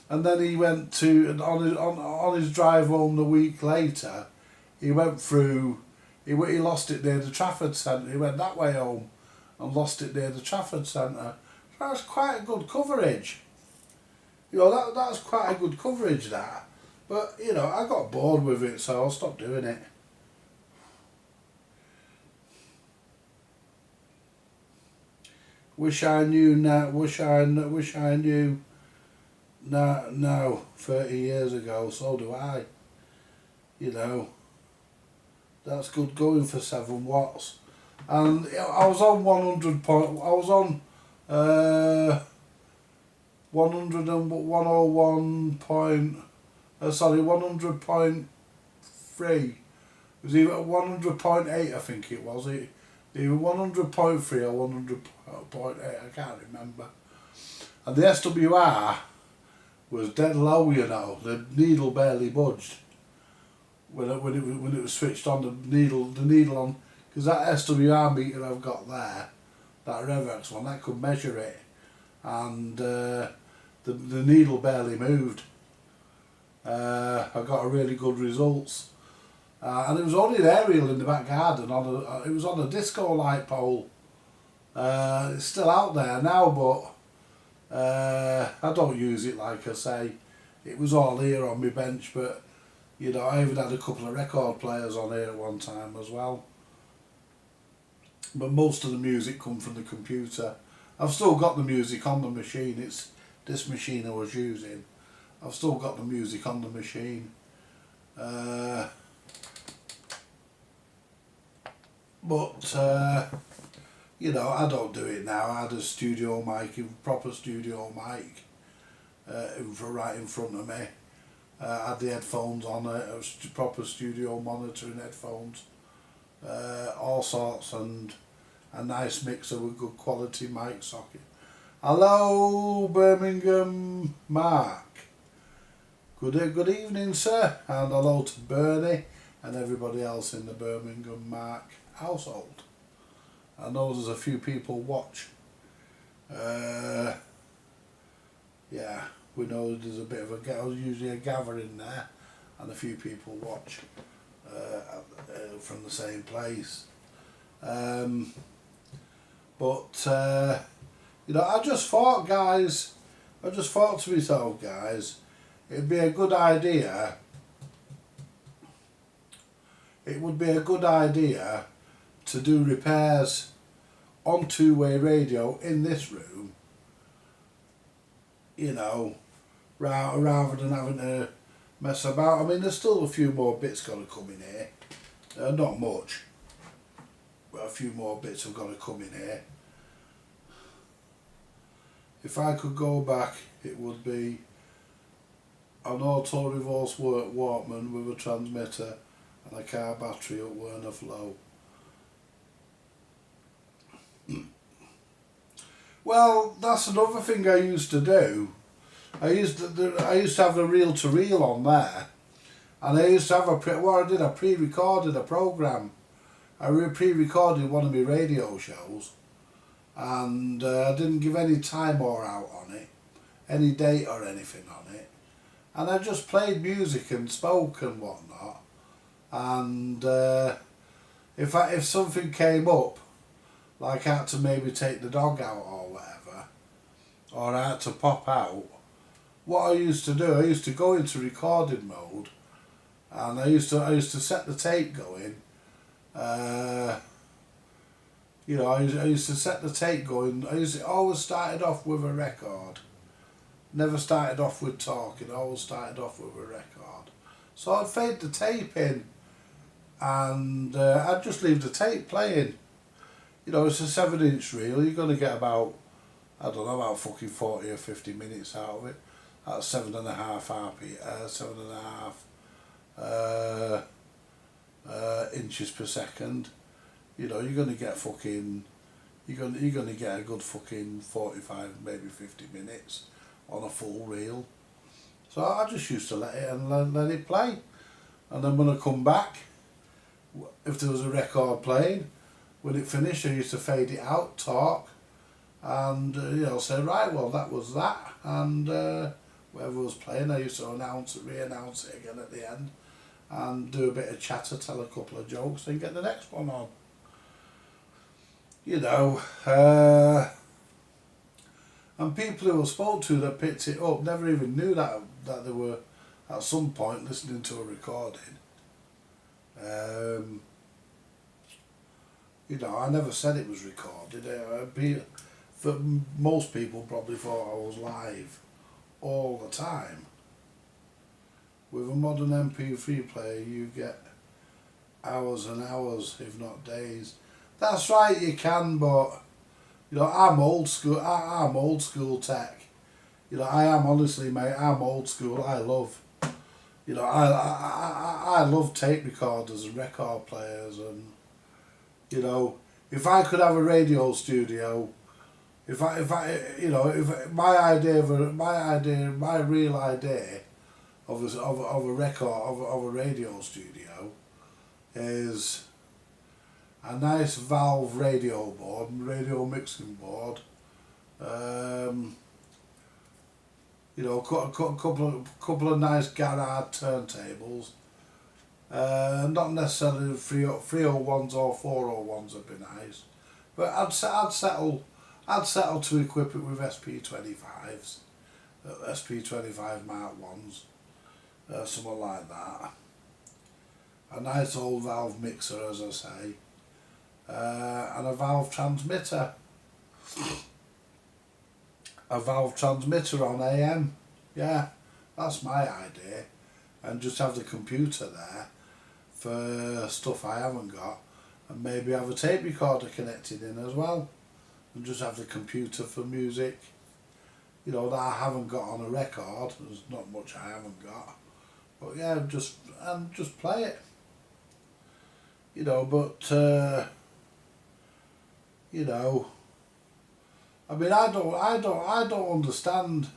And then he went to on his drive home the week later, he went through. He lost it near the Trafford Centre. He went that way home and lost it near the Trafford Centre. That's quite a good coverage. You know, that's quite a good coverage, that. But, you know, I got bored with it, so I'll stop doing it. Wish I knew now. Wish I knew now. 30 years ago. So do I. You know, that's good going for 7 watts. And I was on 100 point. I was on 101 point. 100.3. It was either 100.8, I think it was. Either 100.3 or 100.8, I can't remember. And the SWR was dead low, you know. The needle barely budged when it was switched on. The needle on, because that SWR meter I've got there, that Revex one, that could measure it, and the needle barely moved. I got a really good results, and it was only an aerial in the back garden. It was on a disco light pole. It's still out there now, but I don't use it, like I say. It was all here on my bench, but you know, I even had a couple of record players on here at one time as well. But most of the music come from the computer. I've still got the music on the machine. It's this machine I was using. I've still got the music on the machine. But you know, I don't do it now. I had a studio mic, a proper studio mic, right in front of me. I had the headphones on it, a proper studio monitoring headphones, all sorts, and a nice mixer with good quality mic socket. Hello, Birmingham Mark. Good evening, sir, and hello to Bernie and everybody else in the Birmingham Mark household. I know there's a few people watch. Yeah, we know there's a bit of usually a gathering there, and a few people watch from the same place. But you know, I just thought to myself, guys, it'd be a good idea it would be a good idea to do repairs on two-way radio in this room, you know, rather than having to mess about. I mean, there's still a few more bits got to come in here. Not much, but a few more bits have got to come in here. If I could go back, it would be an auto reverse Walkman with a transmitter and a car battery at Werner Flow. Well, that's another thing I used to do. I used to have the reel-to-reel on there, and I used to have I pre-recorded a program. I pre-recorded one of my radio shows, and I didn't give any time or out on it, any date or anything on it, and I just played music and spoke and whatnot. And if something came up, like I had to maybe take the dog out or whatever, or I had to pop out, what I used to do, I used to go into recording mode, and I used to set the tape going. You know, I used to set the tape going. Always started off with a record. Never started off with talking. Always started off with a record. So I'd fade the tape in, and I'd just leave the tape playing. You know, it's a 7-inch reel. You're going to get about, I don't know, about fucking 40 or 50 minutes out of it. That's 7.5 inches per second. You know, you're going to get fucking, you're going to get a good fucking 45, maybe 50 minutes on a full reel. So I just used to let it play, and then when I come back, if there was a record playing, when it finished, I used to fade it out, talk, and you know, say, right, well, that was that, and whatever was playing, I used to re-announce it again at the end, and do a bit of chatter, tell a couple of jokes, and get the next one on. You know, and people who I spoke to that picked it up never even knew that they were at some point listening to a recording. You know, I never said it was recorded. For most people probably thought I was live all the time. With a modern MP3 player, you get hours and hours, if not days. That's right, you can, but you know, I'm old school. I'm old school tech. You know, I am, honestly, mate. I'm old school. I love, you know, I love tape recorders and record players, and you know, if I could have a radio studio, if my real idea of a radio studio is a nice Valve radio board, radio mixing board, you know, a couple of nice Garrard turntables, not necessarily 301s or 401s would be nice, but I'd settle to equip it with SP25s, SP25 Mark 1s, something like that. A nice old Valve mixer, as I say, and a Valve transmitter. A Valve transmitter on AM, yeah, that's my idea, and just have the computer there for stuff I haven't got, and maybe have a tape recorder connected in as well, and just have the computer for music, you know, that I haven't got on a record. There's not much I haven't got, but yeah, just play it, you know. But you know, I mean, I don't understand.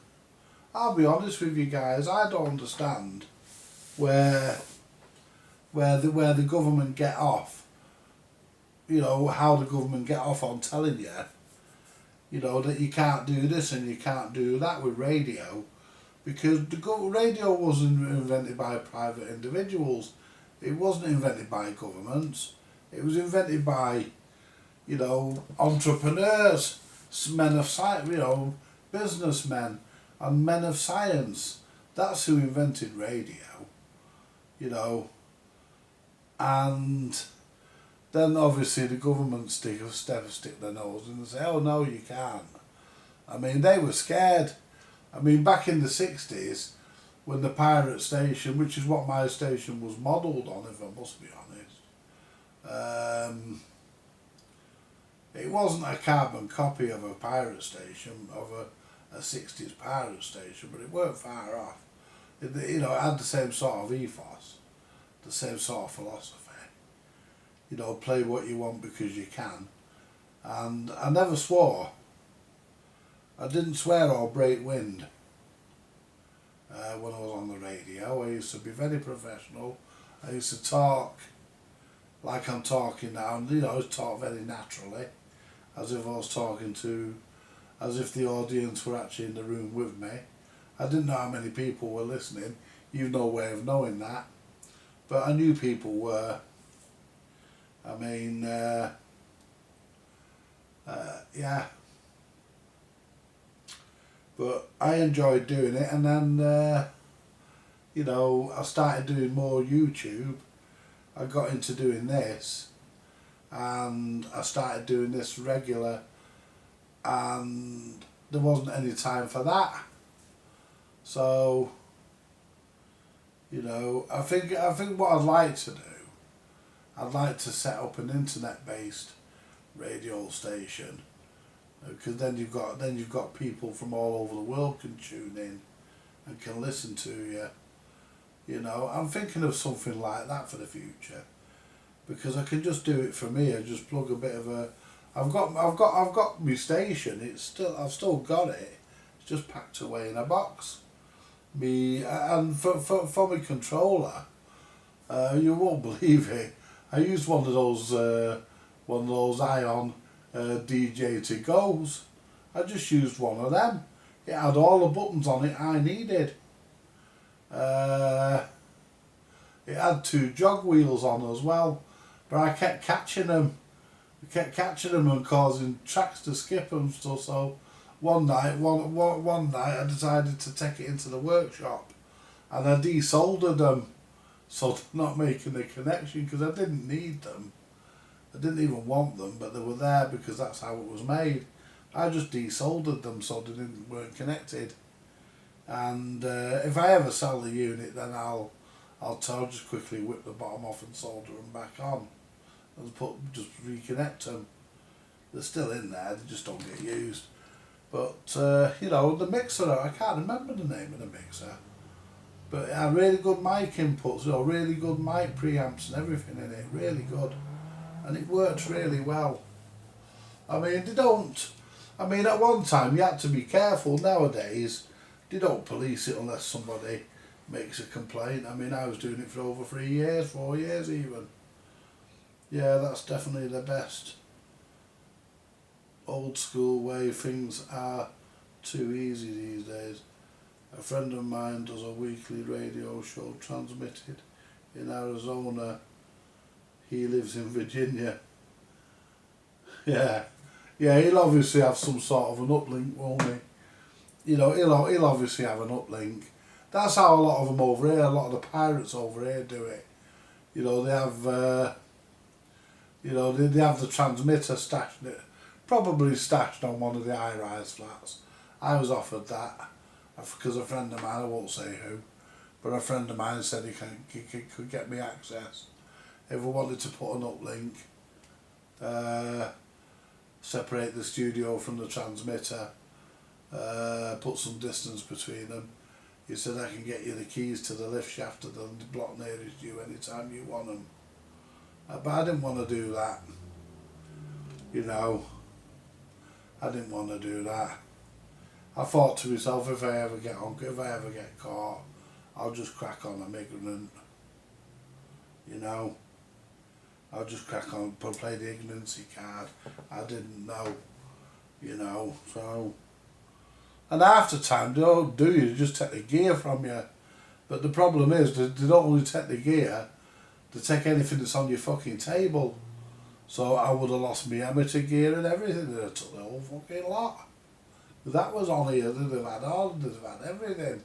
I'll be honest with you guys. I don't understand where the government get off. You know, how the government get off on telling you, you know, that you can't do this and you can't do that with radio, because radio wasn't invented by private individuals. It wasn't invented by governments. It was invented by, you know, entrepreneurs, men of science, you know, businessmen and men of science. That's who invented radio, you know. And then obviously the government stick their nose in and say, oh no, you can't. I mean, they were scared. I mean, back in the 60s, when the pirate station, which is what my station was modelled on, if I must be honest, it wasn't a carbon copy of a pirate station, of a 60s pirate station, but it weren't far off. It had the same sort of ethos, the same sort of philosophy. Play what you want because you can. And I never swore. I didn't swear or break wind when I was on the radio. I used to be very professional. I used to talk like I'm talking now, and I talk very naturally, as if I was as if the audience were actually in the room with me. I didn't know how many people were listening. You've no way of knowing that. But I knew people were. I mean, yeah. But I enjoyed doing it, and then, I started doing more YouTube. I got into doing this, and I started doing this regular, and there wasn't any time for that. So, I think what I'd like to do, I'd like to set up an internet-based radio station, because then you've got people from all over the world can tune in and can listen to you. I'm thinking of something like that for the future, because I can just do it from here. Just plug a bit of a. I've got my station. I've still got it. It's just packed away in a box. And for my controller, you won't believe it. I used one of those Ion DJ to goes. I just used one of them. It had all the buttons on it I needed. It had 2 jog wheels on as well, but I kept catching them. And causing tracks to skip and stuff. So one night I decided to take it into the workshop, and I desoldered them, so they're not making the connection, because I didn't need them. I didn't even want them, but they were there because that's how it was made. I just desoldered them so they weren't connected. And if I ever sell the unit, then I'll just quickly whip the bottom off and solder them back on, and just reconnect them. They're still in there, they just don't get used. But the mixer, I can't remember the name of the mixer, but it had really good mic inputs, really good mic preamps and everything in it, really good, and it works really well. I mean, at one time you had to be careful. Nowadays they don't police it unless somebody makes a complaint. I mean, I was doing it for over 4 years even. Yeah, that's definitely the best. Old school way. Things are too easy these days. A friend of mine does a weekly radio show transmitted in Arizona. He lives in Virginia. Yeah, he'll obviously have some sort of an uplink, won't he? He'll obviously have an uplink. That's how a lot of them over here, a lot of the pirates over here do it. They have, they have the transmitter probably stashed on one of the high-rise flats. I was offered that because a friend of mine, I won't say who, but a friend of mine said he could get me access if I wanted to put an uplink, separate the studio from the transmitter, put some distance between them. He said, I can get you the keys to the lift shaft of the block nearest you anytime you want them. But I didn't want to do that. I didn't want to do that. I thought to myself, if I ever get caught, I'll just crack on. I'm ignorant. I'll just crack on, play the ignorancy card. I didn't know, so. And half the time, they don't do you, they just take the gear from you. But the problem is, they don't only take the gear, they take anything that's on your fucking table. So I would have lost my amateur gear and everything, they took the whole fucking lot. If that was on here, they'd have had everything.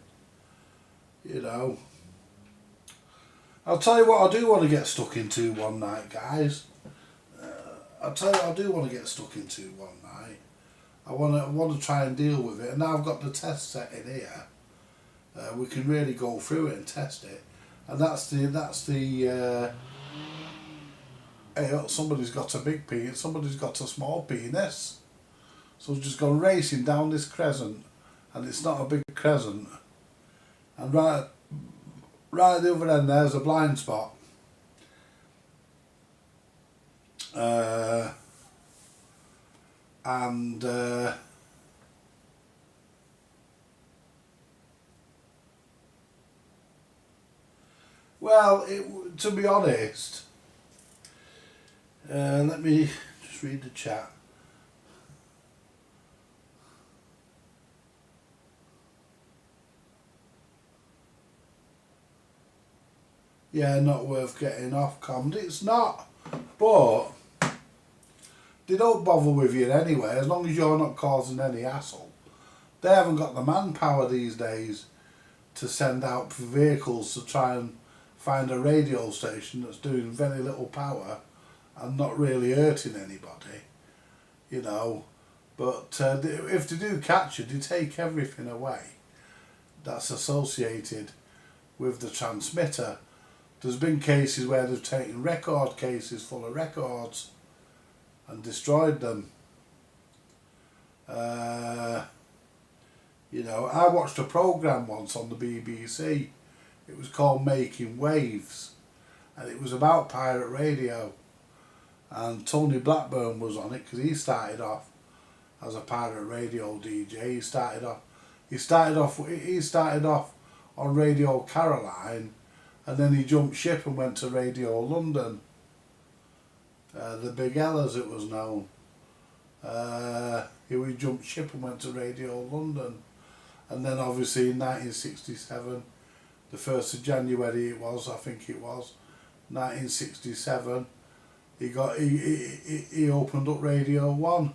I'll tell you what I do want to get stuck into one night, guys. I'll tell you what I do want to get stuck into one night. I want to try and deal with it, and now I've got the test set in here. We can really go through it and test it, and that's the. Hey, somebody's got a big penis, somebody's got a small penis. So we've just gone racing down this crescent, and it's not a big crescent. And right at the other end there's a blind spot. Well, to be honest, let me just read the chat. Yeah, not worth getting off commed. It's not, but they don't bother with you anyway, as long as you're not causing any hassle. They haven't got the manpower these days to send out vehicles to try and find a radio station that's doing very little power and not really hurting anybody, you know. But if they do catch you, they take everything away that's associated with the transmitter. There's been cases where they've taken record cases full of records and destroyed them. You know, I watched a programme once on the BBC. It was called Making Waves, and it was about pirate radio. And Tony Blackburn was on it because he started off as a pirate radio DJ. He started off on Radio Caroline, and then he jumped ship and went to Radio London. The Big L, as it was known. He jumped ship and went to Radio London. And then obviously in 1967, the 1st of January it was, I think it was, 1967, he opened up Radio 1.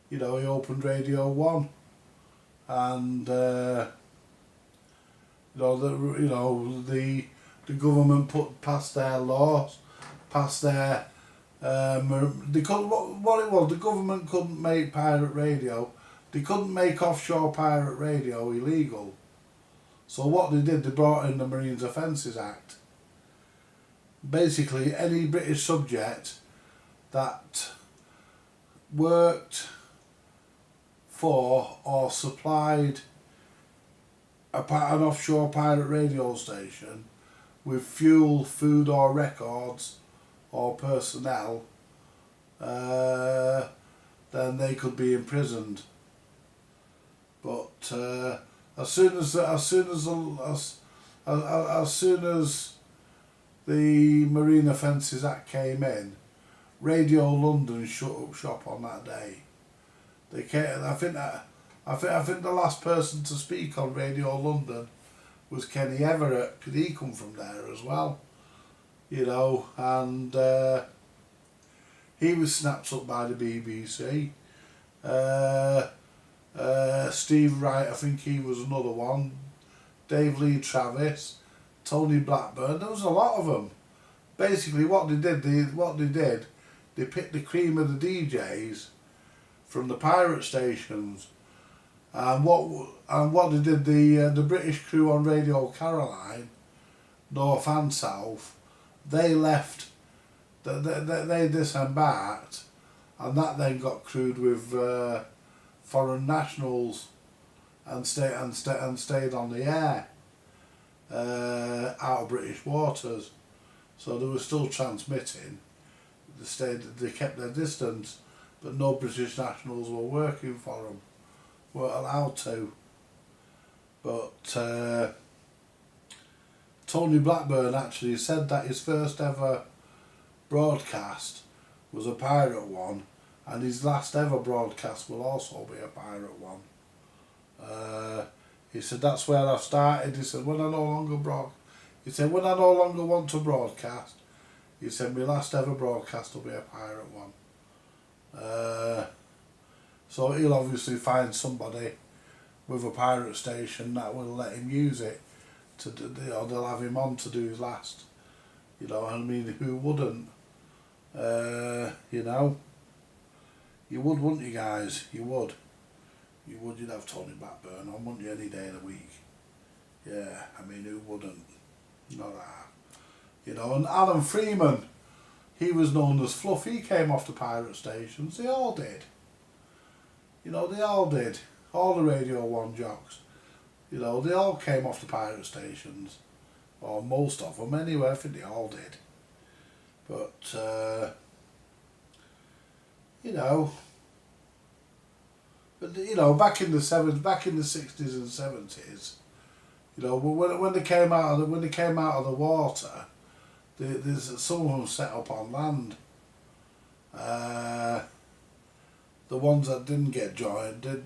You know, he opened Radio 1. And the government passed their laws, passed their they couldn't, what it was, the government couldn't make pirate radio, they couldn't make offshore pirate radio illegal. So what they did, they brought in the Marine Offences Act. Basically, any British subject that worked for or supplied an offshore pirate radio station with fuel, food or records or personnel, then they could be imprisoned. But as soon as the Marine Offences Act came in, Radio London shut up shop on that day. They came, I think the last person to speak on Radio London was Kenny Everett, because he come from there as well, you know, and he was snapped up by the BBC. Steve Wright, I think he was another one. Dave Lee Travis, Tony Blackburn. There was a lot of them. Basically, what they did, they picked the cream of the DJs from the pirate stations, and what they did, the British crew on Radio Caroline, North and South, they left. They disembarked, and that then got crewed with foreign nationals, and stayed on the air out of British waters. So they were still transmitting. They kept their distance, but no British nationals were working for them, weren't allowed to. But Tony Blackburn actually said that his first ever broadcast was a pirate one, and his last ever broadcast will also be a pirate one. He said, that's where I started. He said, when I no longer want to broadcast, he said, my last ever broadcast will be a pirate one. So he'll obviously find somebody with a pirate station that will let him use it. to do, they'll have him on to do his last. You know, I mean, who wouldn't? You know, you would, wouldn't you guys? You would. You would. You'd have Tony Blackburn on, wouldn't you, any day of the week? Yeah, I mean, who wouldn't? Not that. You know, and Alan Freeman, he was known as Fluff. He came off the pirate stations. They all did. You know, they all did. All the Radio 1 jocks. You know, they all came off the pirate stations. Or most of them anyway, I think they all did. But, you know, back in the 60s and 70s, you know, when they came out of the water, there's some of them set up on land. The ones that didn't get joined, the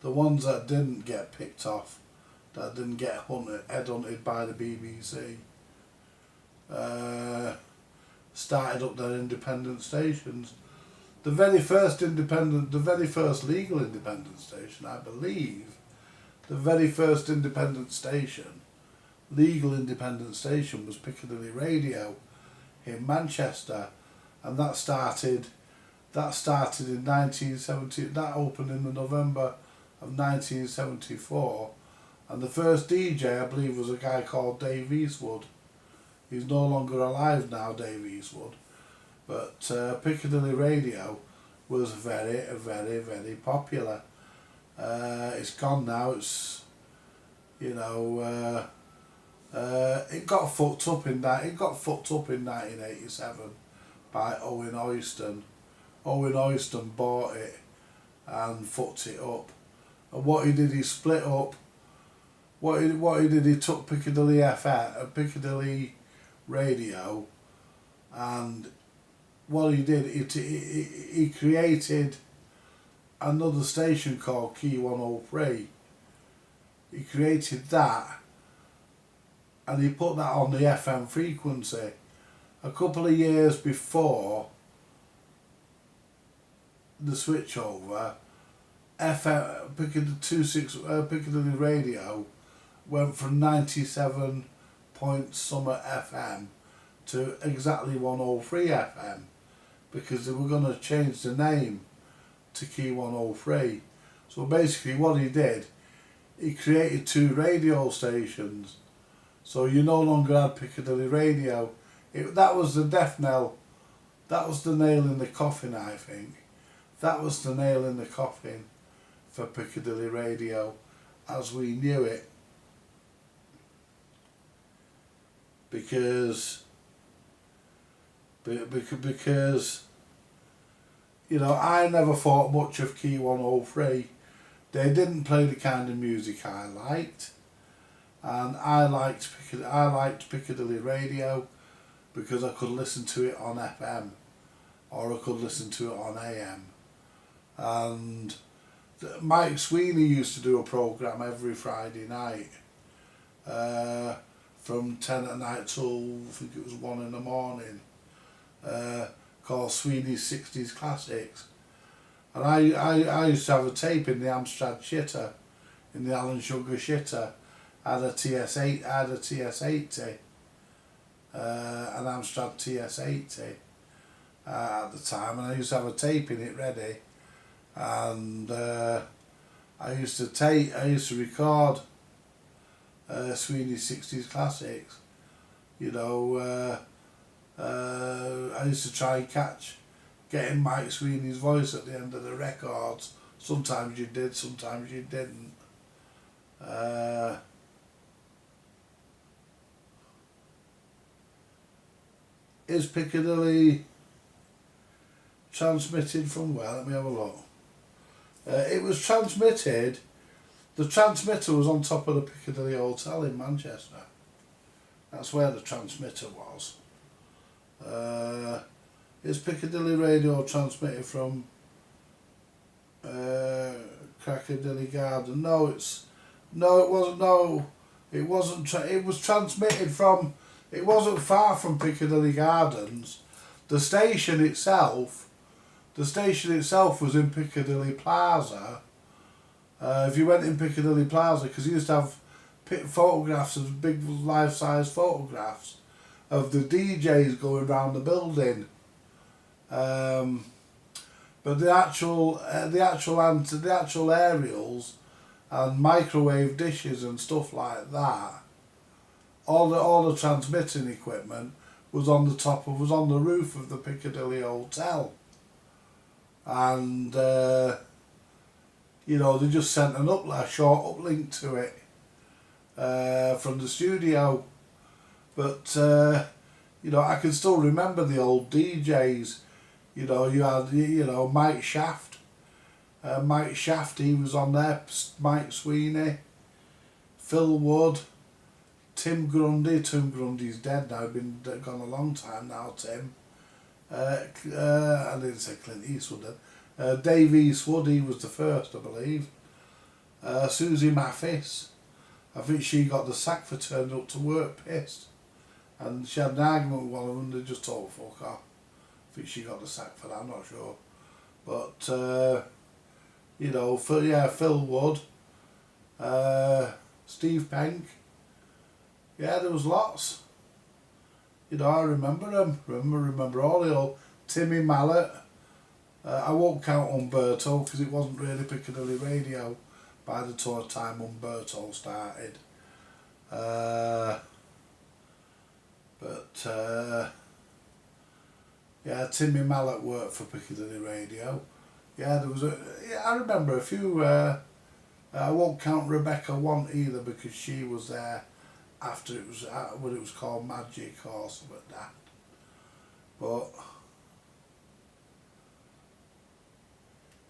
ones that didn't get picked off, that didn't get headhunted by the BBC, started up their independent stations. The very first legal independent station, I believe, legal independent station was Piccadilly Radio in Manchester, and that started in 1970. That opened in the November of 1974, and the first DJ, I believe, was a guy called Dave Eastwood. He's no longer alive now, Dave Eastwood, but Piccadilly Radio was very, very, very popular. It's gone now. It's, you know, it got fucked up in 1987 by Owen Oyston. Owen Oyston bought it and fucked it up. And what he did, he split up. What he did, he took Piccadilly Piccadilly Radio, and what he did, he created another station called Key 103. He created that, and he put that on the FM frequency. A couple of years before the switchover, Piccadilly Radio went from 97 point summer FM to exactly 103 FM, because they were going to change the name to Key 103. So basically what he did, he created two radio stations. So you no longer had Piccadilly Radio. That was the death knell. That was the nail in the coffin, I think. That was the nail in the coffin for Piccadilly Radio as we knew it. Because you know, I never thought much of Key 103. They didn't play the kind of music I liked, and I liked Piccadilly Radio because I could listen to it on FM, or I could listen to it on AM. And Mike Sweeney used to do a programme every Friday night, from 10 at night till I think it was 1 in the morning, called Sweeney's 60s Classics. And I used to have a tape in the Amstrad shitter, in the Alan Sugar shitter. I had a TS80, an Amstrad TS80 at the time, and I used to have a tape in it ready, and I used to record Sweeney's 60s Classics. You know, I used to try and catch getting Mike Sweeney's voice at the end of the records. Sometimes you did, sometimes you didn't. Is Piccadilly transmitted from where? Let me have a look. It was transmitted, the transmitter was on top of the Piccadilly Hotel in Manchester. That's where the transmitter was. Is Piccadilly Radio transmitted from Piccadilly Garden? No, it wasn't. No, it wasn't. It was transmitted from. It wasn't far from Piccadilly Gardens. The station itself was in Piccadilly Plaza, If you went in Piccadilly Plaza, because you used to have photographs of big life-size photographs of the DJs going around the building. But the actual aerials and microwave dishes and stuff like that, all the transmitting equipment was on the roof of the Piccadilly Hotel, and you know, they just sent a short uplink to it from the studio. But you know, I can still remember the old DJs. You know, you had Mike Shaft. Mike Shaft, he was on there. Mike Sweeney, Phil Wood, Tim Grundy. Tim Grundy's dead now. Been gone a long time now. Tim. I didn't say Clint Eastwood then. Dave Eastwood, he was the first, I believe. Susie Mathis, I think she got the sack for turning up to work pissed. And she had an argument with one of them, they just told her fuck off. I think she got the sack for that, I'm not sure. But, you know, Phil Wood, Steve Penk. Yeah, there was lots. You know, I remember them. Remember all the old Timmy Mallet. I won't count Umberto because it wasn't really Piccadilly Radio by the time Umberto started. Yeah, Timmy Mallet worked for Piccadilly Radio. Yeah, I remember a few. I won't count Rebecca Want either because she was there after it was when it was called Magic or something like that. But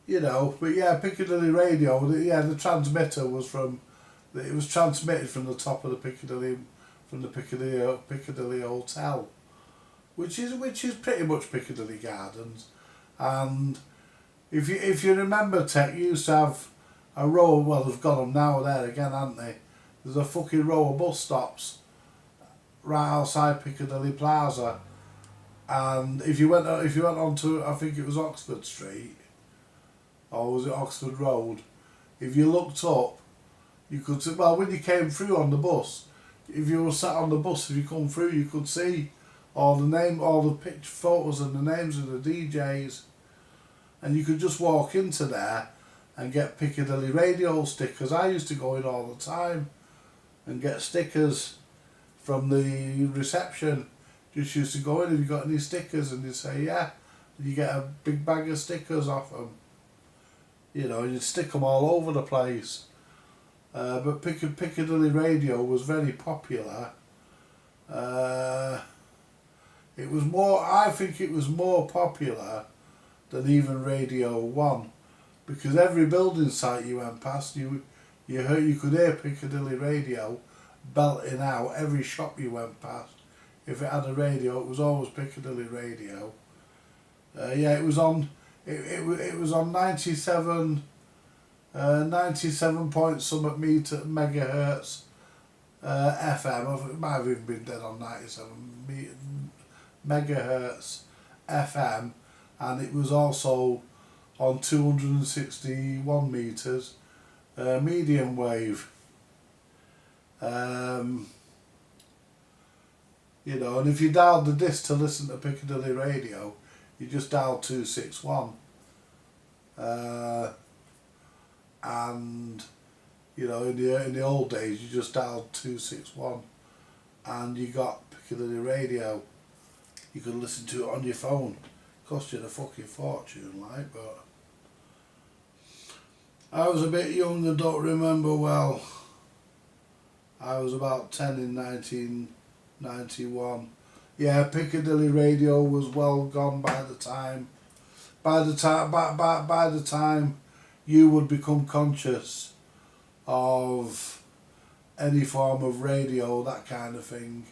you know, Piccadilly Radio. The transmitter was it was transmitted from the top of the Piccadilly Hotel, which is pretty much Piccadilly Gardens, and if you remember, Tech used to have a row. Well, they've got them now there again, haven't they? There's a fucking row of bus stops right outside Piccadilly Plaza, and if you went onto, I think it was Oxford Street, or was it Oxford Road? If you looked up, you could see. Well, when you came through on the bus, if you were sat on the bus, if you come through, you could see all the picture photos and the names of the DJs, and you could just walk into there and get Piccadilly Radio stickers. I used to go in all the time and get stickers from the reception. Just used to go in, have you got any stickers? And they'd say yeah. And you get a big bag of stickers off them. You know, you'd stick them all over the place. But Piccadilly Radio was very popular. I think it was more popular than even Radio 1, because every building site you went past, you could hear Piccadilly Radio belting out every shop you went past. If it had a radio, it was always Piccadilly Radio. It was on 97 point something megahertz FM. It might have even been dead on 97 megahertz FM, and it was also on 261 meters medium wave. You know, and if you dialed the disc to listen to Piccadilly Radio, you just dialed 261. And you know, in the old days, you just dialed 261, and you got Piccadilly Radio. You could listen to it on your phone. Cost you a fucking fortune, like, but I was a bit young and don't remember well. I was about 10 in 1991. Yeah, Piccadilly Radio was well gone by the time. By the time you would become conscious of any form of radio, that kind of thing.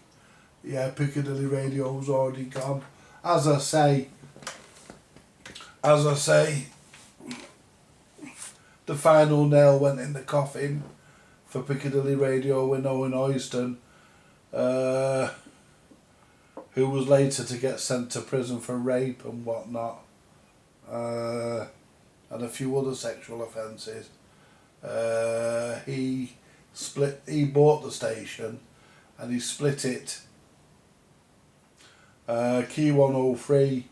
Yeah, Piccadilly Radio was already gone. As I say, the final nail went in the coffin for Piccadilly Radio with Owen Oyston, who was later to get sent to prison for rape and whatnot, and a few other sexual offences. He bought the station and he split it. Key 103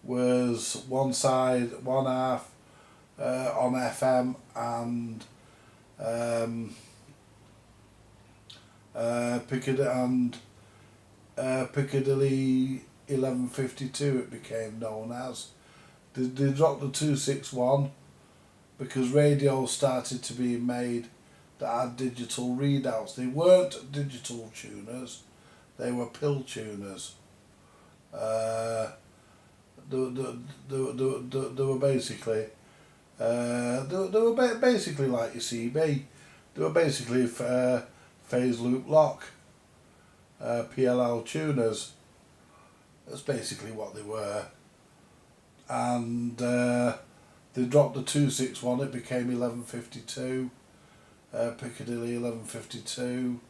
was one side, one half on FM, and Piccadilly 1152 it became known as. They dropped the 261 because radios started to be made that had digital readouts. They weren't digital tuners, they were pill tuners. They were basically basically like your CB. They were basically phase loop lock PLL tuners. That's basically what they were. And they dropped the 261. It became 1152. Piccadilly 1152.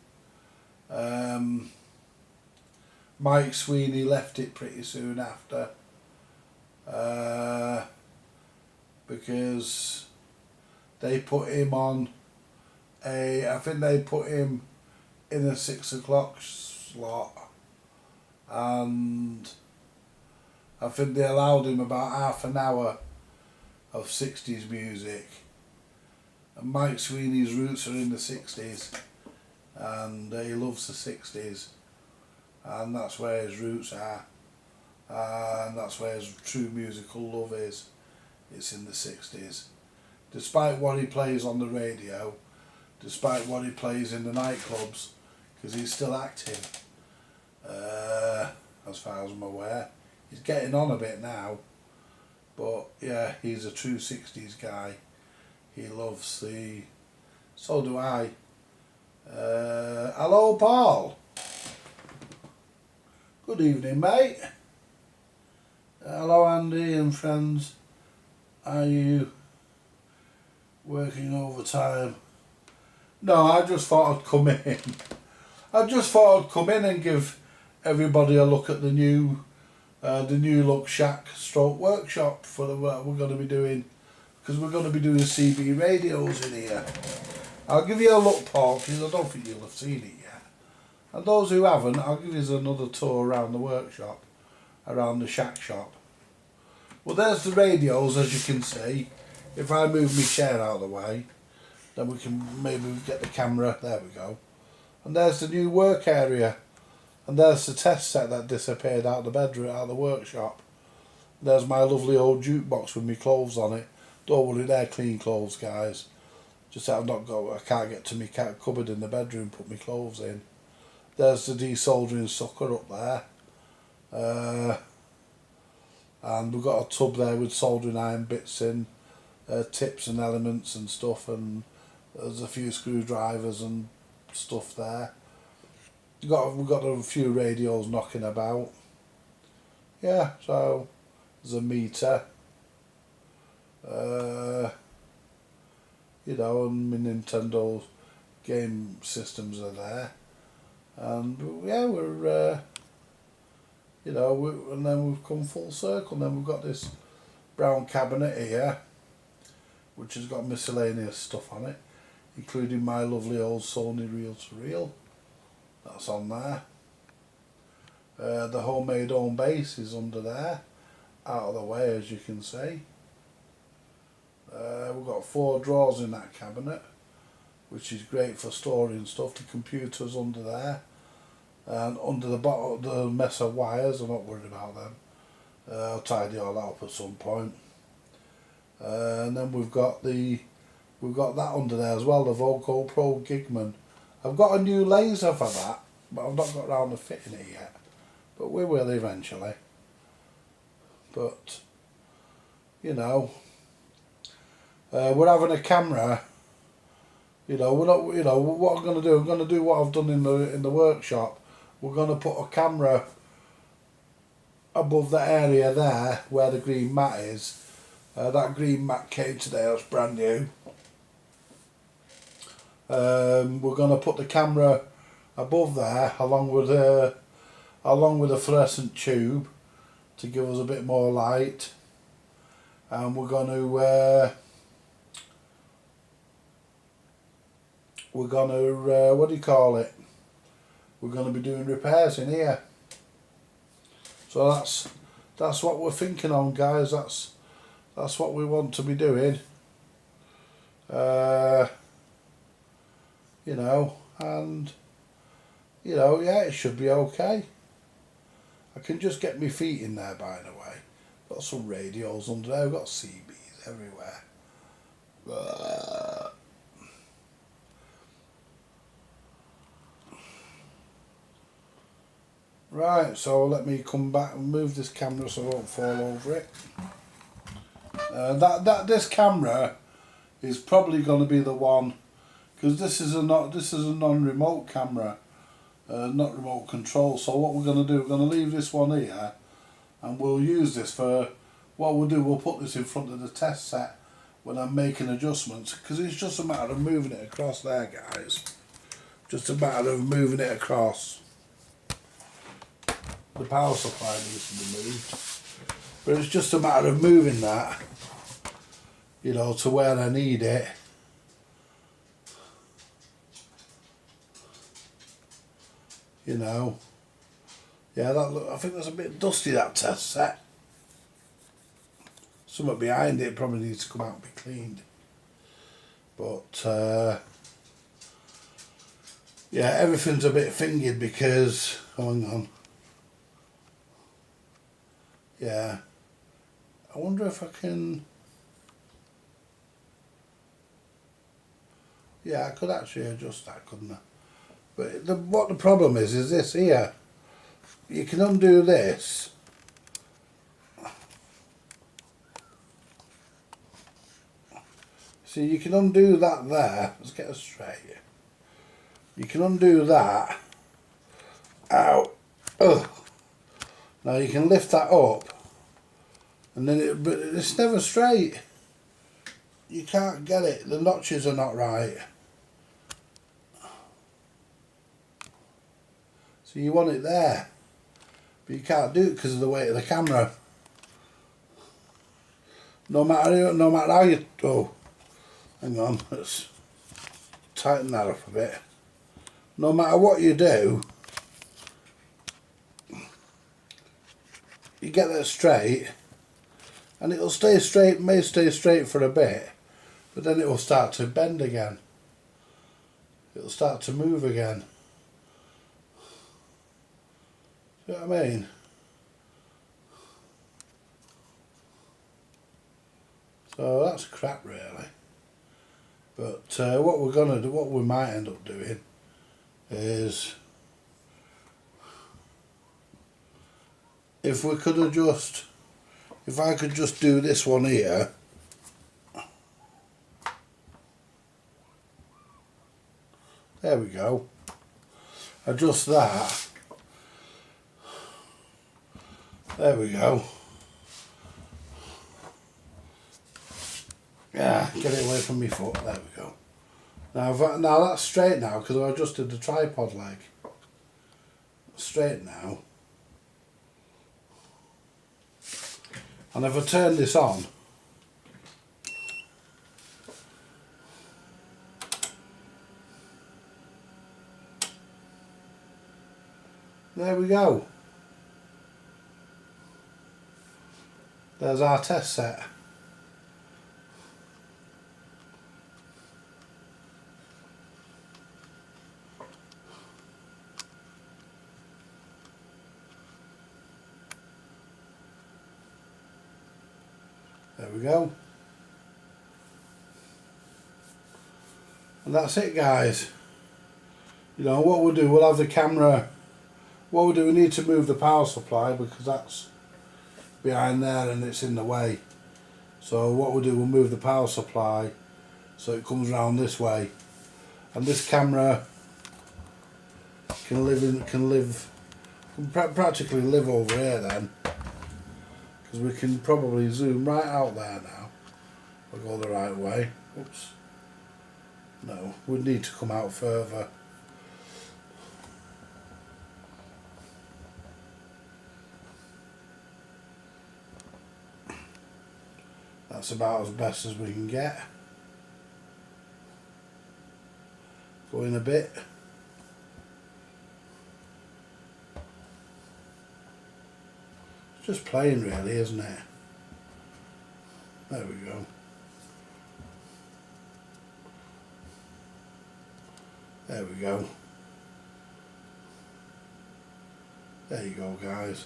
Mike Sweeney left it pretty soon after. Because they put him on I think they put him in a 6 o'clock slot, and I think they allowed him about half an hour of 60s music. And Mike Sweeney's roots are in the 60s, and he loves the 60s, and that's where his roots are, and that's where his true musical love is. It's in the 60s. Despite what he plays on the radio, despite what he plays in the nightclubs, because he's still active, as far as I'm aware. He's getting on a bit now, but yeah, he's a true 60s guy. He loves the... So do I. Hello, Paul. Good evening, mate. Hello, Andy and friends. Are you working overtime? No, I just thought I'd come in. I just thought I'd come in and give everybody a look at the new look shack stroke workshop for what we're going to be doing, because we're going to be doing CB radios in here. I'll give you a look, Paul, because I don't think you'll have seen it yet. And those who haven't, I'll give you another tour around the workshop, around the shack shop. Well, there's the radios, as you can see. If I move my chair out of the way, then we can maybe get the camera. There we go. And there's the new work area. And there's the test set that disappeared out of the bedroom, out of the workshop. There's my lovely old jukebox with my clothes on it. Don't worry, they're clean clothes, guys. Just that I can't get to my cupboard in the bedroom, put my clothes in. There's the desoldering sucker up there. And we've got a tub there with soldering iron bits in, tips and elements and stuff, and there's a few screwdrivers and stuff there. We've got a few radios knocking about. Yeah, so there's a meter. You know, and my Nintendo game systems are there. And yeah, we're you know, and then we've come full circle. And then we've got this brown cabinet here, which has got miscellaneous stuff on it, including my lovely old Sony reel-to-reel. That's on there. The homemade home base is under there, out of the way, as you can see. We've got 4 drawers in that cabinet, which is great for storing stuff. The computer's under there. And under the bottom, the mess of wires, I'm not worried about them. I'll tidy all that up at some point. And then we've got that under there as well, the Voco Pro Gigman. I've got a new laser for that, but I've not got round to fitting it yet. But we will eventually. But you know, we're having a camera. You know, we're not. You know what I'm going to do. I'm going to do what I've done in the workshop. We're going to put a camera above the area there where the green mat is. That green mat came today. That's brand new. We're going to put the camera above there, along with a fluorescent tube, to give us a bit more light. And we're going to we're gonna what do you call it? We're gonna be doing repairs in here. So that's what we're thinking on, guys. That's what we want to be doing. You know, and you know, yeah, it should be okay. I can just get my feet in there, by the way. Got some radios under there. I've got CBs everywhere. Right, so let me come back and move this camera so I won't fall over it. This camera is probably going to be the one, because this is a non-remote camera, not remote control. So what we're going to do, we're going to leave this one here, and we'll use this for what we'll do. We'll put this in front of the test set when I'm making adjustments, because it's just a matter of moving it across there, guys. Just a matter of moving it across. The power supply needs to be moved, but it's just a matter of moving that, you know, to where I need it. You know, yeah, I think that's a bit dusty, that test set. Something behind it probably needs to come out and be cleaned. But yeah, everything's a bit fingered because, hang on. Yeah, I wonder if I can. Yeah, I could actually adjust that, couldn't I? But what the problem is this here. You can undo this. See, you can undo that there. Let's get it straight. You can undo that. Ow. Ugh. Now you can lift that up, and then but it's never straight. You can't get it. The notches are not right. So you want it there, but you can't do it because of the weight of the camera. No matter how you. Oh, hang on. Let's tighten that up a bit. No matter what you do, you get that straight, and it'll stay straight. May stay straight for a bit, but then it will start to bend again. It'll start to move again. You know what I mean? So that's crap, really. But what we're gonna do, what we might end up doing, is if I could just do this one here. There we go. Adjust that. There we go. Yeah, get it away from my foot. There we go. Now that's straight now because I adjusted the tripod leg. Straight now. And if I turn this on, there we go. There's our test set. There we go. And that's it, guys. You know what we'll do, we'll have the camera. What we'll do, we need to move the power supply because that's behind there and it's in the way. So what we'll do, we'll move the power supply so it comes around this way. And this camera can practically live over here then. Because we can probably zoom right out there now. We'll go the right way. Oops. No, we'd need to come out further. That's about as best as we can get. going a bit. It's just playing really, isn't it? There we go. There we go. There you go, guys.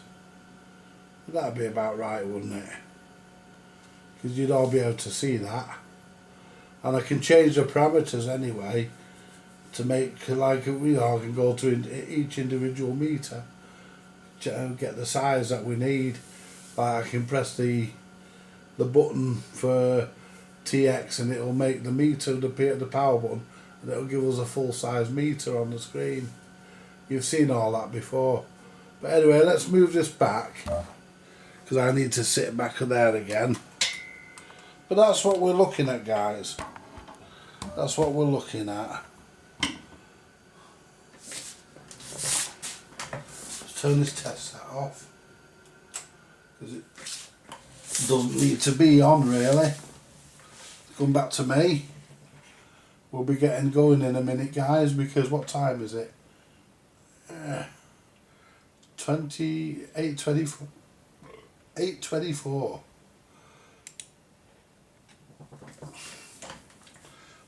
That'd be about right, wouldn't it? Because you'd all be able to see that. And I can change the parameters anyway to make, like, I can go to each individual meter to get the size that we need. Like, I can press the button for TX and it'll make the meter appear at the power button, and it'll give us a full size meter on the screen. You've seen all that before. But anyway, let's move this back, because I need to sit back there again. But that's what we're looking at, guys. That's what we're looking at. Let's turn this test set off, because it doesn't need to be on really. Come back to me. We'll be getting going in a minute, guys, because what time is it? 8:24.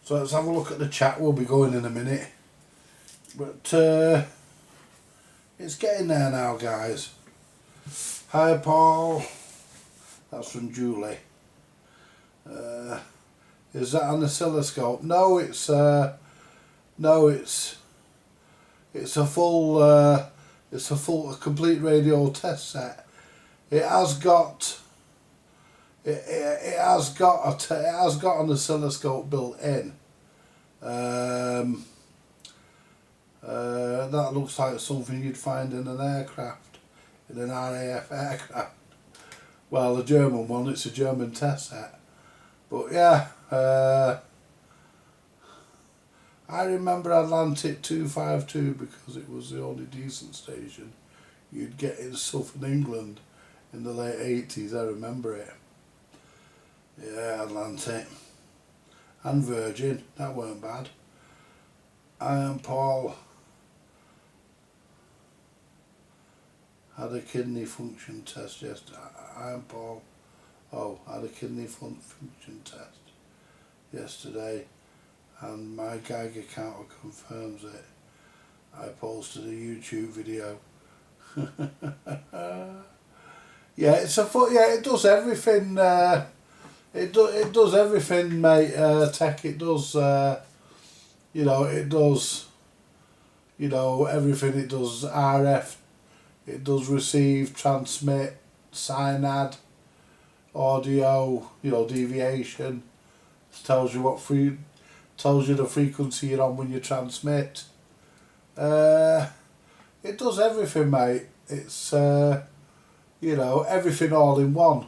So let's have a look at the chat. We'll be going in a minute. But it's getting there now, guys. Hi, Paul. That's from Julie. Is that an oscilloscope? No, it's a full a complete radio test set. It has got an oscilloscope built in. That looks like something you'd find in an aircraft, in an RAF aircraft. Well, the German one, it's a German test set. But yeah, I remember Atlantic 252 because it was the only decent station you'd get in southern England in the late 80s. I remember it. Yeah, Atlantic. And Virgin, that weren't bad. I am Paul. Had a kidney function test yesterday. I am Paul. Oh, had a kidney function test yesterday, and my Geiger counter confirms it. I posted a YouTube video. Yeah, it's a foot. Yeah, it does everything. It does everything, mate. Tech. It does. It does. Everything. It does RF. It does receive, transmit, SINAD, audio. Deviation. It tells you tells you the frequency you're on when you transmit. It does everything, mate. It's everything all in one.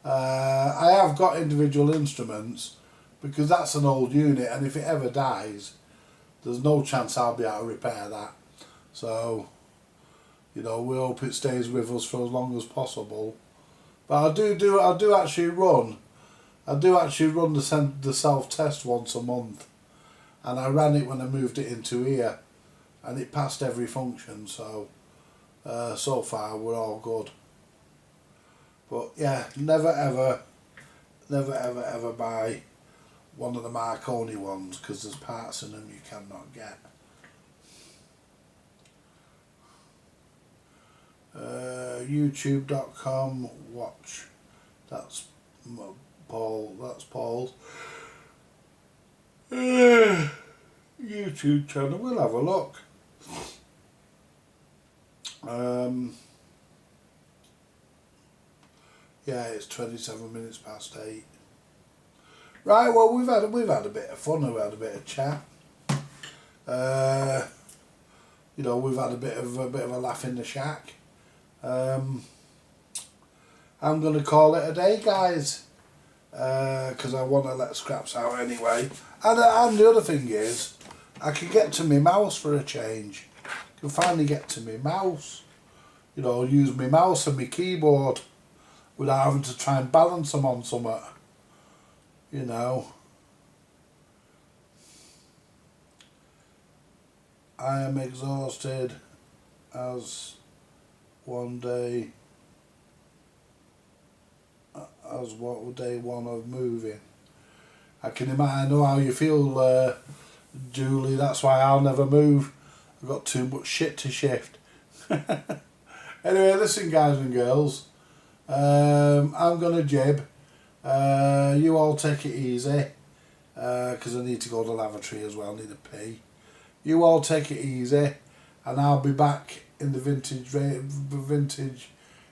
I have got individual instruments because that's an old unit, and if it ever dies, there's no chance I'll be able to repair that. So, we hope it stays with us for as long as possible. But I do actually run the self-test once a month, and I ran it when I moved it into here, and it passed every function. So, so far we're all good. But yeah, never ever buy one of the Marconi ones, because there's parts in them you cannot get. YouTube.com watch. That's Paul. That's Paul's YouTube channel. We'll have a look. Yeah, it's 27 minutes past 8. Right, well, we've had a bit of fun. We've had a bit of chat. We've had a bit of a laugh in the shack. I'm going to call it a day, guys, because I want to let scraps out anyway. And the other thing is, I can get to my mouse for a change. I can finally get to my mouse. Use my mouse and my keyboard without having to try and balance them on something. I am exhausted as one day, as what day one of moving. I know how you feel, Julie, that's why I'll never move. I've got too much shit to shift. Anyway, listen guys and girls, I'm gonna jib. You all take it easy, because I need to go to the lavatory as well, need a pee. You all take it easy, and I'll be back in the vintage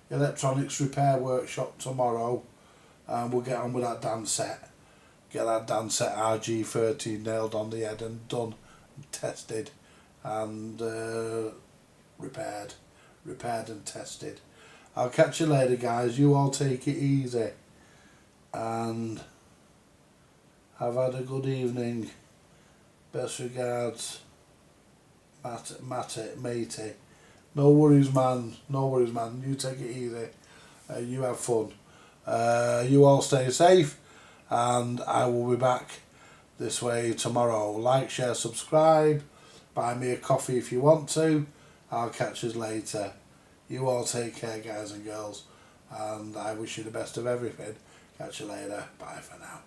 electronics repair workshop tomorrow, and we'll get on with that dance set. Get that dance set RG13 nailed on the head and done, and tested, and repaired and tested. I'll catch you later guys, you all take it easy, and have had a good evening. Best regards, matey. No worries man, you take it easy, you have fun, you all stay safe, and I will be back this way tomorrow. Like, share, subscribe, buy me a coffee if you want to. I'll catch you later. You all take care guys and girls, and I wish you the best of everything. Catch you later, bye for now.